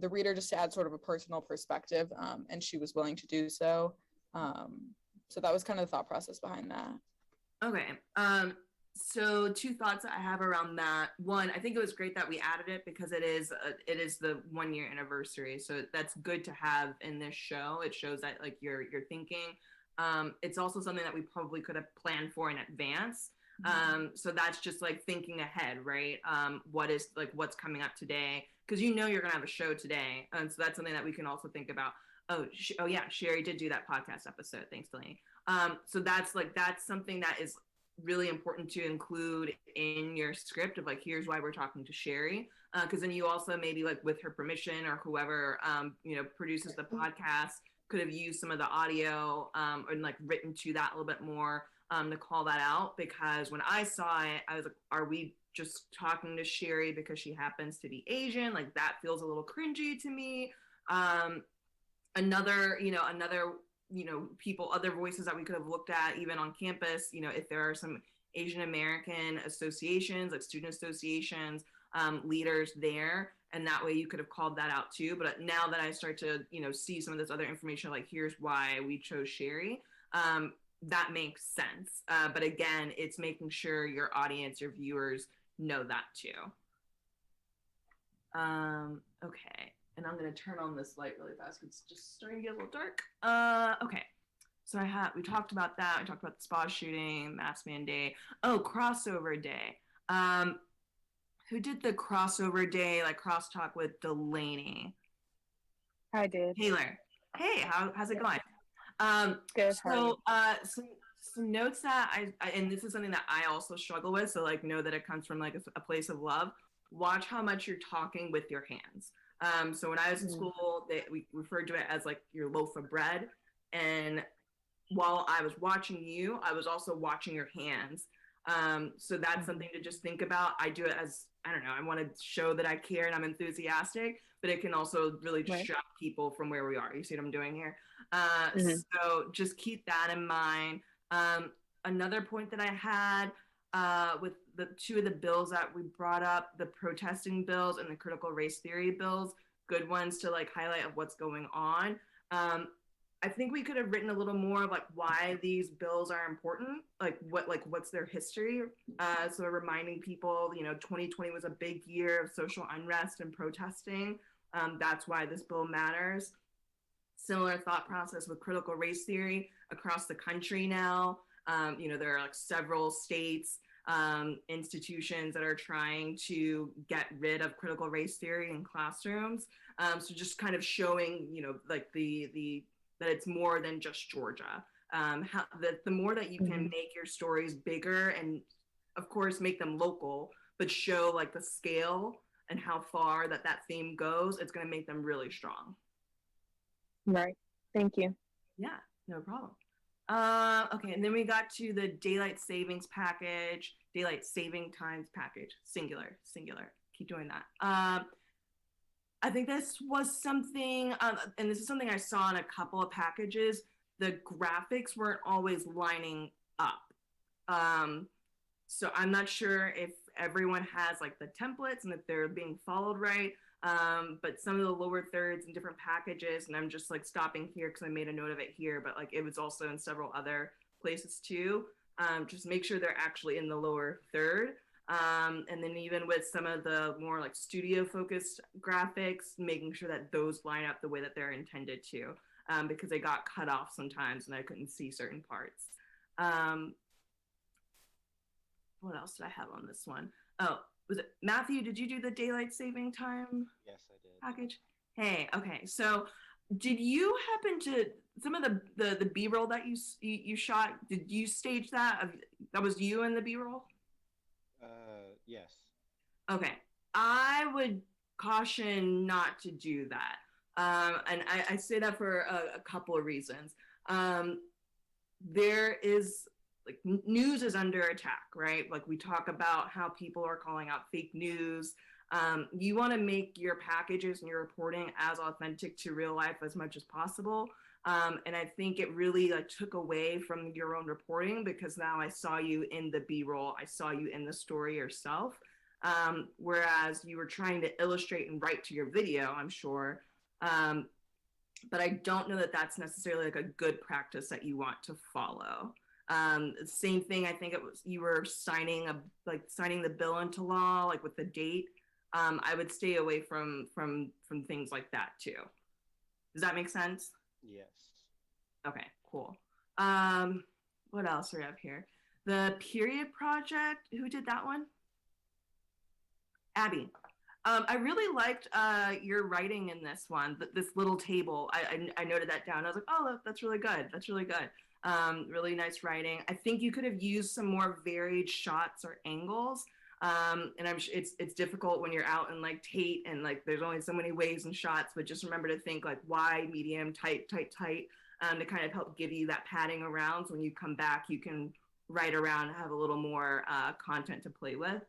the reader, just to add sort of a personal perspective, and she was willing to do so. So that was kind of the thought process behind that. Okay. So two thoughts I have around that. One, I think it was great that we added it because it is the 1 year anniversary. So that's good to have in this show. It shows that like you're thinking. It's also something that we probably could have planned for in advance. So that's just like thinking ahead, right? What's coming up today? Because you're gonna have a show today, and so that's something that we can also think about. Oh yeah, Sherry did do that podcast episode. Thanks, Delaney. So that's something that is really important to include in your script of like, here's why we're talking to Sherry, because then you also maybe like with her permission or whoever produces the podcast could have used some of the audio and like written to that a little bit more to call that out. Because when I saw it, I was like, are we just talking to Sherry because she happens to be Asian? Like that feels a little cringy to me. Other voices that we could have looked at even on campus, if there are some Asian American associations, like student associations, leaders there, and that way you could have called that out too. But now that I start to, see some of this other information, like here's why we chose Sherry, that makes sense. But again, it's making sure your audience, your viewers know that too. Okay. And I'm going to turn on this light really fast because it's just starting to get a little dark. Okay. So we talked about that. We talked about the spa shooting, mask mandate. Oh, crossover day. Who did the crossover day, like crosstalk with Delaney? I did. Taylor. Hey, how's it going? Good. How are you? Some notes that I and this is something that I also struggle with. So like know that it comes from like a place of love. Watch how much you're talking with your hands. So when I was in school, we referred to it as like your loaf of bread. And while I was watching you, I was also watching your hands. So that's something to just think about. I do it as, I don't know, I want to show that I care and I'm enthusiastic, but it can also really distract people from where we are. You see what I'm doing here? So just keep that in mind. Another point that I had with the two of the bills that we brought up, the protesting bills and the critical race theory bills, good ones to like highlight of what's going on. I think we could have written a little more of like why these bills are important, what's their history. So reminding people, 2020 was a big year of social unrest and protesting. That's why this bill matters. Similar thought process with critical race theory across the country now. There are like several states, institutions that are trying to get rid of critical race theory in classrooms. So just kind of showing, like that it's more than just Georgia. The more that you can make your stories bigger and of course make them local, but show like the scale and how far that theme goes, it's going to make them really strong. Right. Thank you. Yeah, no problem. Okay, and then we got to the daylight savings package, daylight saving times package, singular. Keep doing that. I think this was something, and this is something I saw in a couple of packages, the graphics weren't always lining up. So I'm not sure if everyone has like the templates and if they're being followed right. But some of the lower thirds in different packages, and I'm just like stopping here because I made a note of it here, but like it was also in several other places too. Just make sure they're actually in the lower third. And then even with some of the more like studio focused graphics, making sure that those line up the way that they're intended to, because they got cut off sometimes and I couldn't see certain parts. What else did I have on this one? Oh, was it Matthew? Did you do the daylight saving time? Yes, I did. Package? Hey, okay. So did you happen to, some of the B-roll that you shot, did you stage that? That was you in the B-roll? Yes. Okay. I would caution not to do that. And I say that for a couple of reasons. There is, like, news is under attack, right? Like we talk about how people are calling out fake news. You want to make your packages and your reporting as authentic to real life as much as possible. And I think it really like took away from your own reporting because now I saw you in the B-roll, I saw you in the story yourself. Whereas you were trying to illustrate and write to your video, I'm sure. But I don't know that that's necessarily like a good practice that you want to follow. Same thing, I think it was, you were signing the bill into law, like with the date. I would stay away from things like that too. Does that make sense? Yes. Okay, cool. What else do we have here? The period project, who did that one? Abby. I really liked your writing in this one, this little table. I noted that down. I was like, oh, that's really good. That's really good. Really nice writing. I think you could have used some more varied shots or angles. And I'm sure it's difficult when you're out in like Tate and like there's only so many ways and shots, but just remember to think like wide, medium, tight, to kind of help give you that padding around. So when you come back, you can write around and have a little more content to play with.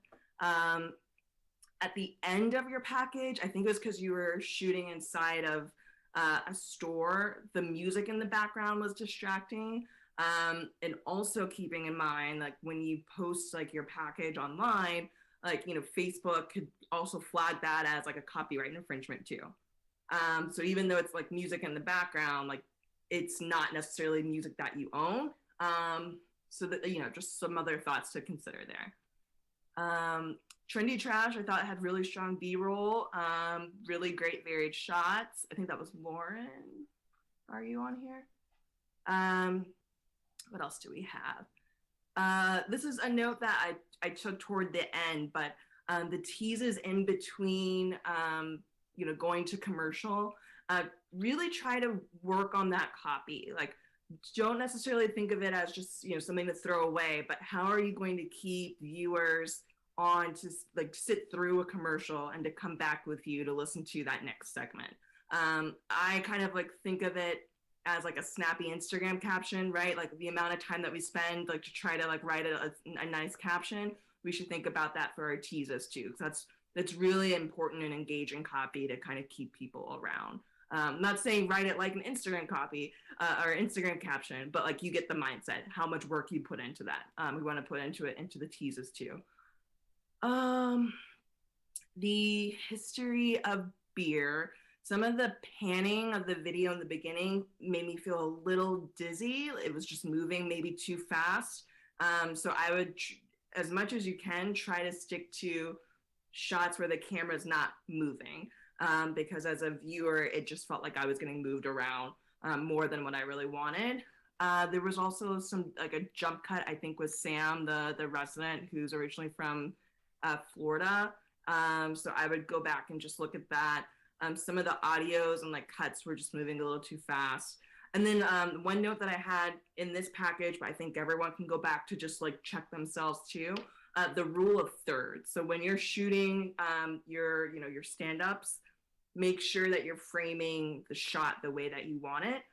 At the end of your package, I think it was because you were shooting inside of a store, the music in the background was distracting. And also keeping in mind, like when you post like your package online, like, Facebook could also flag that as like a copyright infringement too. So even though it's like music in the background, like it's not necessarily music that you own. So that, just some other thoughts to consider there. Trendy Trash, I thought had really strong B-roll, really great varied shots. I think that was Lauren. Are you on here? What else do we have? This is a note that I took toward the end, but the teases in between, going to commercial, really try to work on that copy. Like, don't necessarily think of it as just, something to throw away, but how are you going to keep viewers on to like sit through a commercial and to come back with you to listen to that next segment? I kind of like think of it as like a snappy Instagram caption, right? Like the amount of time that we spend like to try to like write a nice caption, we should think about that for our teases too. That's really important and engaging copy to kind of keep people around. Not saying write it like an Instagram copy or Instagram caption, but like you get the mindset, how much work you put into that. We want to put into the teases too. The history of beer. Some of the panning of the video in the beginning made me feel a little dizzy. It was just moving maybe too fast. So I would, as much as you can, try to stick to shots where the camera's not moving. Because as a viewer, it just felt like I was getting moved around more than what I really wanted. There was also like a jump cut, I think, with Sam, the resident who's originally from Florida. So I would go back and just look at that. Some of the audios and like cuts were just moving a little too fast. And then one note that I had in this package, but I think everyone can go back to just like check themselves too, the rule of thirds. So when you're shooting your stand-ups, make sure that you're framing the shot the way that you want it.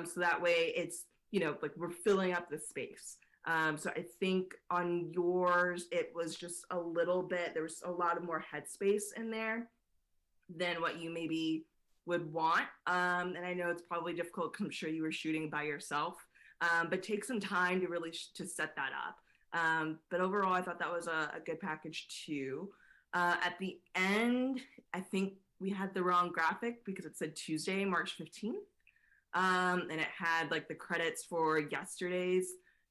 So that way it's, like we're filling up the space. So I think on yours, it was just a little bit, there was a lot of more headspace in there than what you maybe would want. And I know it's probably difficult because I'm sure you were shooting by yourself, but take some time to really to set that up. But overall, I thought that was a good package too. At the end, I think we had the wrong graphic because it said Tuesday, March 15th. And it had like the credits for yesterday's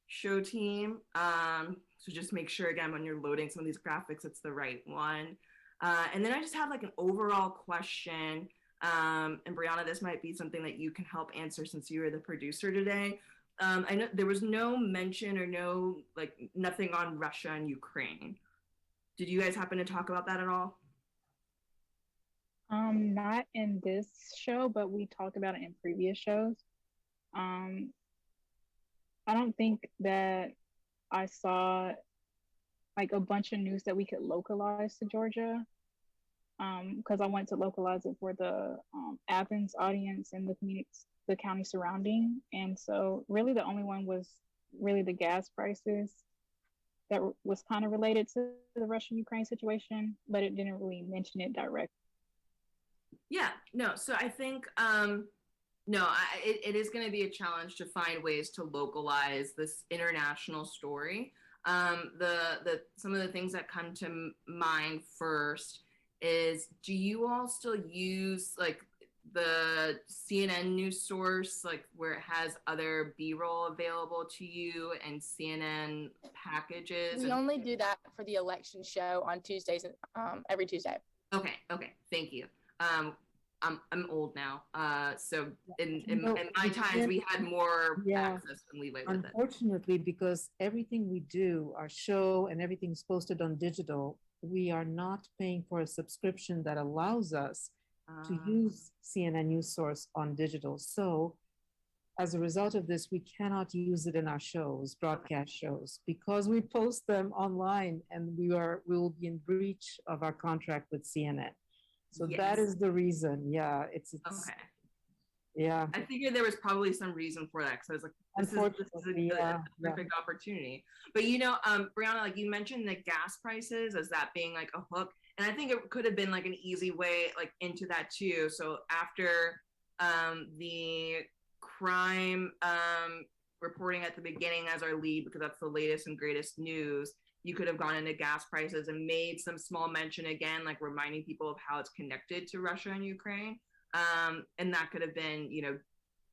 show team. So just make sure again, when you're loading some of these graphics, it's the right one. And then I just have like an overall question. And Brianna, this might be something that you can help answer since you were the producer today. I know there was no mention or nothing on Russia and Ukraine. Did you guys happen to talk about that at all? Not in this show, but we talked about it in previous shows. I don't think that I saw like a bunch of news that we could localize to Georgia, because I wanted to localize it for the Athens audience and the county surrounding. And so really the only one was really the gas prices that was kind of related to the Russia-Ukraine situation, but it didn't really mention it directly. Yeah, no, so I think, it is going to be a challenge to find ways to localize this international story. Some of the things that come to mind first is, do you all still use like the CNN news source, like where it has other B-roll available to you and CNN packages? We only do that for the election show on Tuesdays, every Tuesday. Okay, thank you. I'm old now, so in my times we had more access and leeway with it. Unfortunately, because everything we do, our show and everything's posted on digital, we are not paying for a subscription that allows us to use CNN News Source on digital. So as a result of this, we cannot use it in our shows, broadcast shows, because we post them online and we will be in breach of our contract with CNN. So that is the reason. Yeah, it's okay. Yeah. I figured there was probably some reason for that because I was like, this is a perfect opportunity. But Brianna, like you mentioned the gas prices as that being like a hook. And I think it could have been like an easy way like into that too. So after the crime reporting at the beginning as our lead, because that's the latest and greatest news, you could have gone into gas prices and made some small mention again, like reminding people of how it's connected to Russia and Ukraine. And that could have been,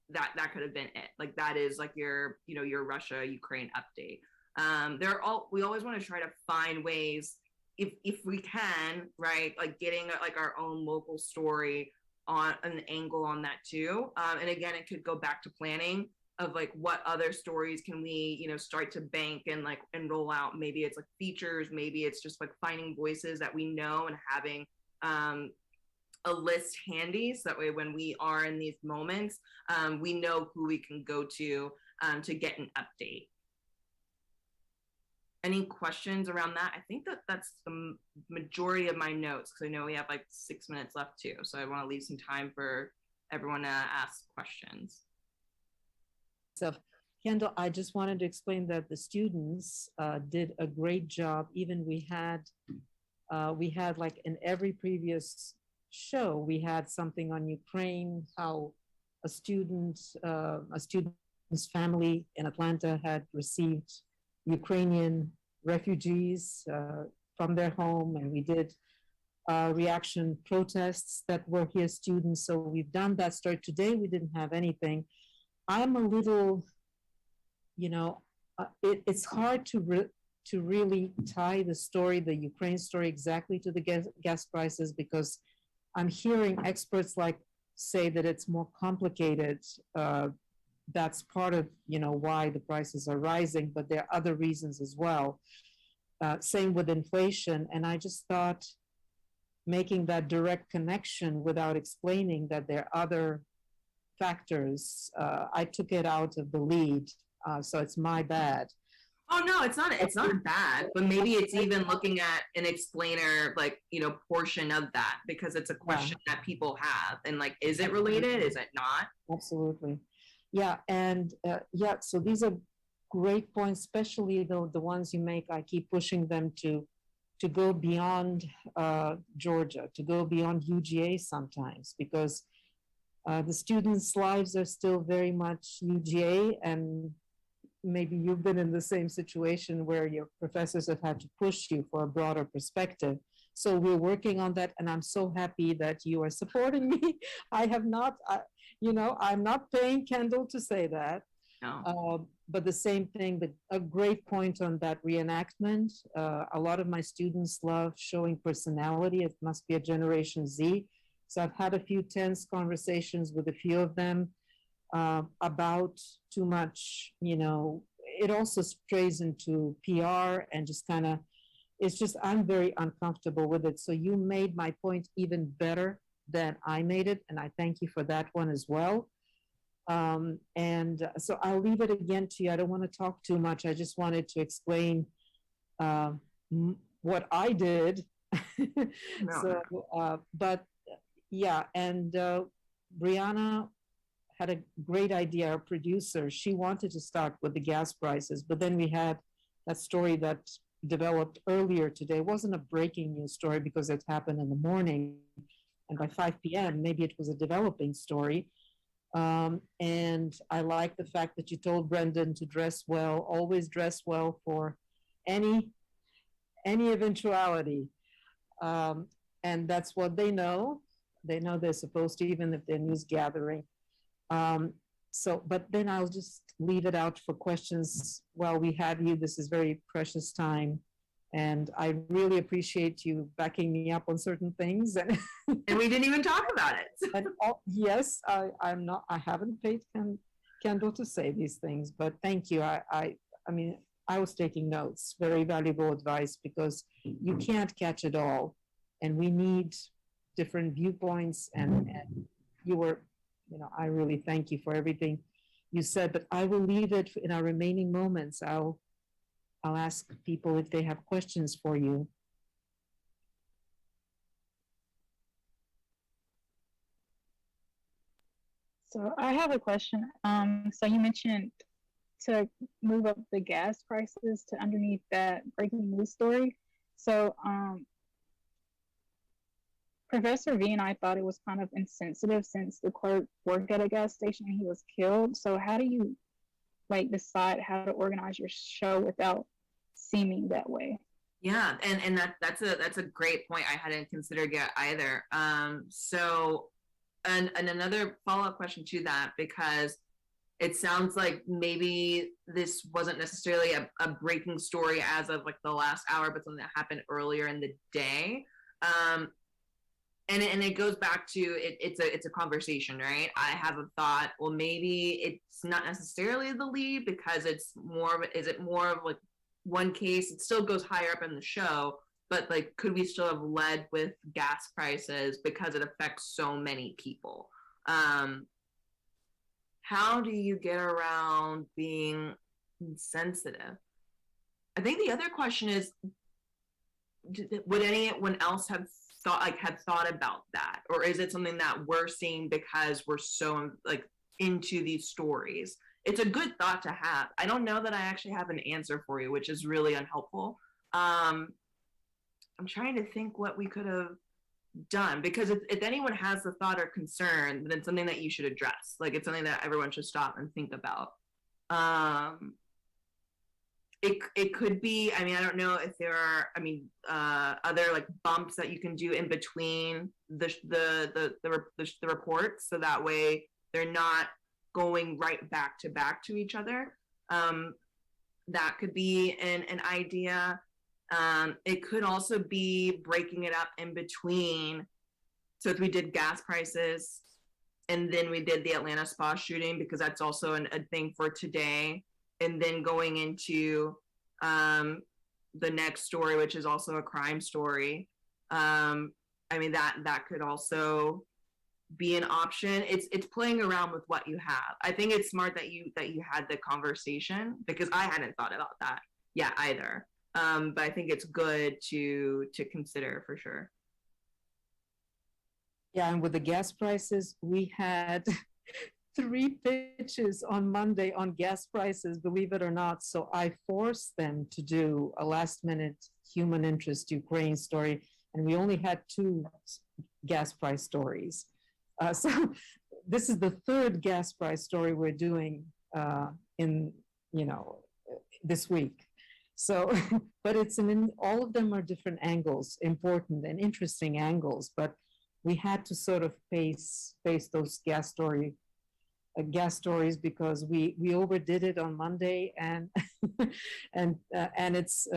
that could have been it. Like that is like your Russia Ukraine update. We always want to try to find ways if we can, right? Like getting like our own local story on an angle on that too. And again, it could go back to planning. like what other stories can we, you know, start to bank and like and roll out. Maybe it's like features, maybe it's just like finding voices that we know and having a list handy, so that way when we are in these moments, we know who we can go to get an update. Any questions around that? I think that's the majority of my notes, because I know we have like 6 minutes left too, so I want to leave some time for everyone to ask questions. So, Kendall, I just wanted to explain that the students did a great job. Even we had like in every previous show, we had something on Ukraine, how a student's family in Atlanta had received Ukrainian refugees from their home, and we did reaction protests that were here students. So we've done that story. Today we didn't have anything. I'm a little, you know, it's hard to really tie the story, the Ukraine story, exactly to the gas prices, because I'm hearing experts like say that it's more complicated. That's part of, you know, why the prices are rising, but there are other reasons as well. Same with inflation. And I just thought making that direct connection without explaining that there are other factors, I took it out of the lead. So it's my bad. Oh no, it's not bad, but maybe it's even looking at an explainer, like, you know, portion of that, because it's a question that people have, and like, is it related? Is it not? Absolutely. Yeah. And yeah, so these are great points, especially the ones you make. I keep pushing them to go beyond Georgia, to go beyond UGA sometimes, because the students' lives are still very much UGA, and maybe you've been in the same situation where your professors have had to push you for a broader perspective. So we're working on that, and I'm so happy that you are supporting me. I have not, you know, I'm not paying Kendall to say that. No. But the same thing, a great point on that reenactment. A lot of my students love showing personality. It must be a Generation Z. So I've had a few tense conversations with a few of them about too much, you know. It also strays into PR and just kind of, it's just, I'm very uncomfortable with it. So you made my point even better than I made it, and I thank you for that one as well. And so I'll leave it again to you. I don't want to talk too much. I just wanted to explain what I did. But yeah, and Brianna had a great idea, our producer. She wanted to start with the gas prices, but then we had that story that developed earlier today. It wasn't a breaking news story because it happened in the morning, and by 5 p.m., maybe it was a developing story. And I like the fact that you told Brendan to dress well, always dress well for any eventuality. And that's what they know. They know they're supposed to, even if they're news gathering. So, but then I'll just leave it out for questions while we have you. This is very precious time. And I really appreciate you backing me up on certain things. And we didn't even talk about it. And yes, I haven't paid Kendall to say these things, but thank you. I mean, I was taking notes, very valuable advice, because you can't catch it all. And we need different viewpoints, and you were, you know, I really thank you for everything you said, but I will leave it in our remaining moments. I'll ask people if they have questions for you. So I have a question. So you mentioned to move up the gas prices to underneath that breaking news story. So Professor V and I thought it was kind of insensitive since the clerk worked at a gas station and he was killed. So how do you like decide how to organize your show without seeming that way? Yeah, and that's a great point. I hadn't considered yet either. So and another follow-up question to that, because it sounds like maybe this wasn't necessarily a breaking story as of like the last hour, but something that happened earlier in the day. and it goes back to it's a conversation, right? I have a thought, well, maybe it's not necessarily the lead because it's more of like one case, it still goes higher up in the show, but like could we still have led with gas prices because it affects so many people? How do you get around being insensitive? I think the other question is, would anyone else have thought about that, or is it something that we're seeing because we're so like into these stories? It's a good thought to have. I don't know that I actually have an answer for you, which is really unhelpful. I'm trying to think what we could have done, because if anyone has the thought or concern, then it's something that you should address. Like, it's something that everyone should stop and think about. It could be, I mean, I don't know if there are, other like bumps that you can do in between the reports, so that way they're not going right back to each other. That could be an idea. It could also be breaking it up in between. So if we did gas prices and then we did the Atlanta spa shooting, because that's also a thing for today, and then going into the next story, which is also a crime story. That could also be an option. It's playing around with what you have. I think it's smart that you had the conversation, because I hadn't thought about that yet either. But I think it's good to consider for sure. Yeah, and with the gas prices, we had 3 pitches on Monday on gas prices, believe it or not. So I forced them to do a last-minute human interest Ukraine story, and we only had 2 gas price stories. So this is the 3rd gas price story we're doing this week. So, but all of them are different angles, important and interesting angles, but we had to sort of face those gas stories because we overdid it on Monday, and and it's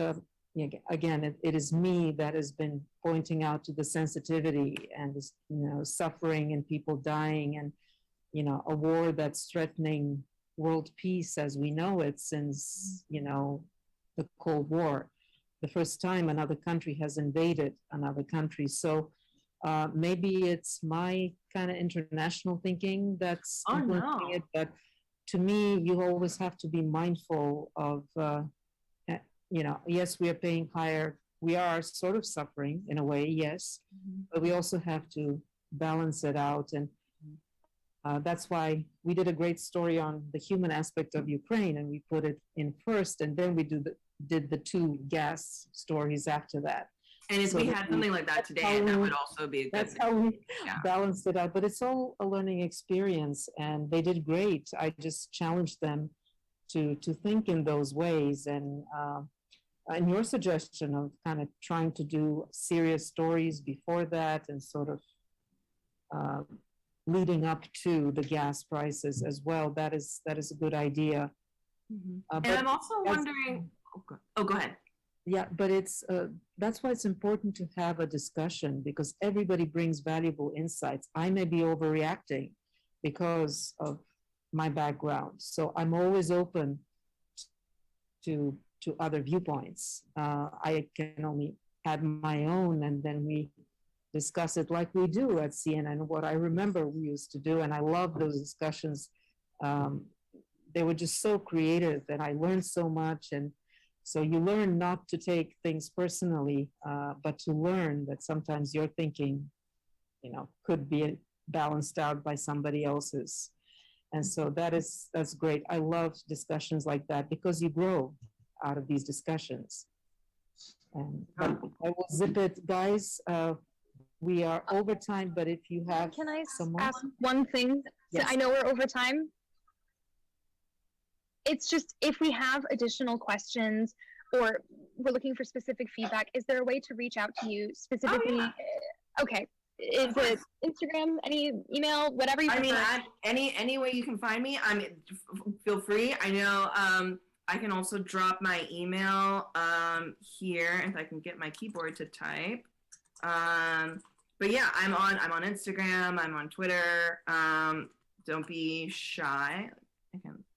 again, it is me that has been pointing out to the sensitivity and suffering and people dying, and a war that's threatening world peace as we know it since the Cold War, the first time another country has invaded another country. So maybe it's my kind of international thinking that's influencing it, but to me, you always have to be mindful of, yes, we are paying higher, we are sort of suffering in a way, yes, but we also have to balance it out. And that's why we did a great story on the human aspect of Ukraine, and we put it in first, and then we did the 2 gas stories after that. And if we had something like that today, that would also be a good That's how we balanced it out. But it's all a learning experience, and they did great. I just challenged them to think in those ways. And your suggestion of kind of trying to do serious stories before that, and sort of leading up to the gas prices as well, that is a good idea. And I'm also wondering, go ahead. Yeah, but it's that's why it's important to have a discussion, because everybody brings valuable insights. I may be overreacting because of my background, so I'm always open to other viewpoints. I can only add my own, and then we discuss it like we do at CNN. What I remember we used to do, and I love those discussions. They were just so creative, and I learned so much. And so you learn not to take things personally, but to learn that sometimes your thinking, could be balanced out by somebody else's. And so that's great. I love discussions like that, because you grow out of these discussions. And but I will zip it, guys. We are over time, but if you have Can I some more? ask one thing? Yes. I know we're over time. It's just, if we have additional questions or we're looking for specific feedback, is there a way to reach out to you specifically? Okay. Is it Instagram, any email, whatever you prefer? Any way you can find me, feel free. I know I can also drop my email here if I can get my keyboard to type. but yeah, I'm on Instagram, I'm on Twitter. Don't be shy.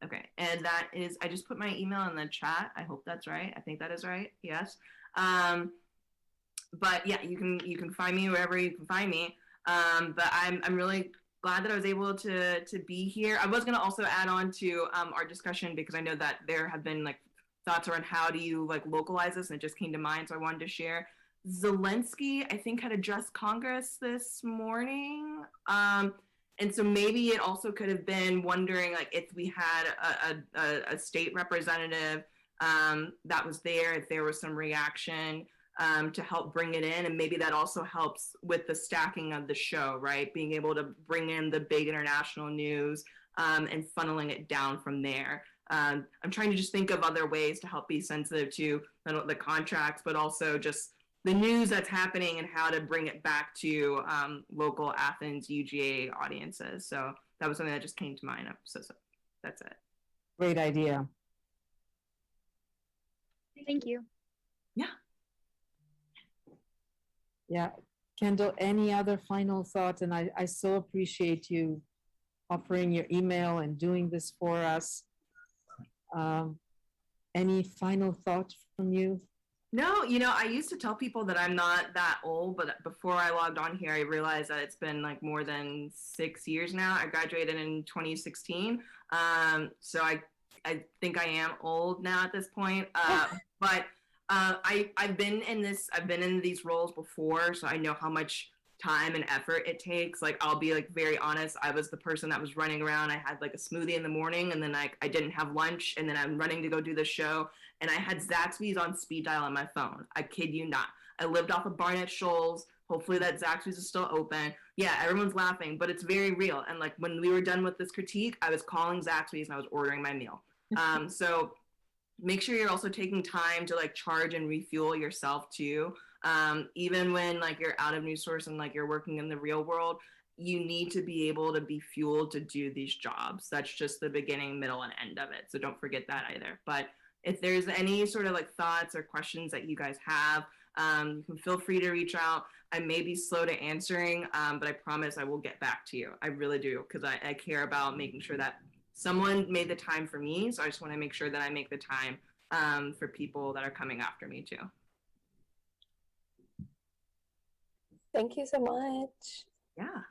Okay, and that is, I just put my email in the chat. I hope that's right. I think that is right. Yes. But yeah, you can find me wherever you can find me. But I'm really glad that I was able to be here. I was gonna also add on to our discussion, because I know that there have been like thoughts around how do you like localize this, and it just came to mind, so I wanted to share. Zelensky, I think, had addressed Congress this morning. And so maybe it also could have been wondering, like, if we had a state representative that was there, if there was some reaction to help bring it in. And maybe that also helps with the stacking of the show, right? Being able to bring in the big international news and funneling it down from there. I'm trying to just think of other ways to help be sensitive to the contracts, but also just the news that's happening and how to bring it back to local Athens UGA audiences. So that was something that just came to mind. So that's it. Great idea. Thank you. Yeah. Yeah. Kendall, any other final thoughts? And I so appreciate you offering your email and doing this for us. Any final thoughts from you? No, I used to tell people that I'm not that old, but before I logged on here, I realized that it's been like more than 6 years now. I graduated in 2016. So I think I am old now at this point. But I've been in these roles before, so I know how much time and effort it takes. Like, I'll be like very honest. I was the person that was running around. I had like a smoothie in the morning, and then I didn't have lunch, and then I'm running to go do the show. And I had Zaxby's on speed dial on my phone. I kid you not. I lived off of Barnett Shoals. Hopefully that Zaxby's is still open. Yeah, everyone's laughing, but it's very real. And like when we were done with this critique, I was calling Zaxby's and I was ordering my meal. So make sure you're also taking time to like charge and refuel yourself too. Even when like you're out of Newsource and like you're working in the real world, you need to be able to be fueled to do these jobs. That's just the beginning, middle, and end of it. So don't forget that either. But if there's any sort of like thoughts or questions that you guys have, you can feel free to reach out. I may be slow to answering, but I promise I will get back to you. I really do, because I care about making sure that someone made the time for me. So I just want to make sure that I make the time for people that are coming after me too. Thank you so much. Yeah.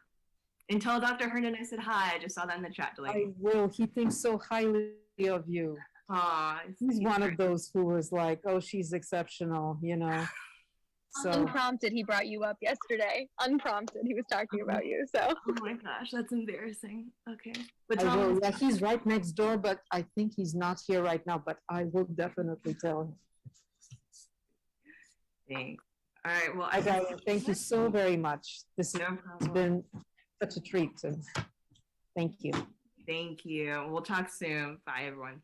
And tell Dr. Herndon I said hi. I just saw that in the chat, Delaney. I will. He thinks so highly of you. He's one of those who was like, oh, she's exceptional, So Unprompted, he brought you up yesterday. Unprompted, he was talking about you. So. Oh my gosh, that's embarrassing. Okay. But I will. Yeah, he's right next door, but I think he's not here right now, but I will definitely tell him. Thanks. All right. Well, thank you so very much. This has been such a treat. And thank you. Thank you. We'll talk soon. Bye, everyone.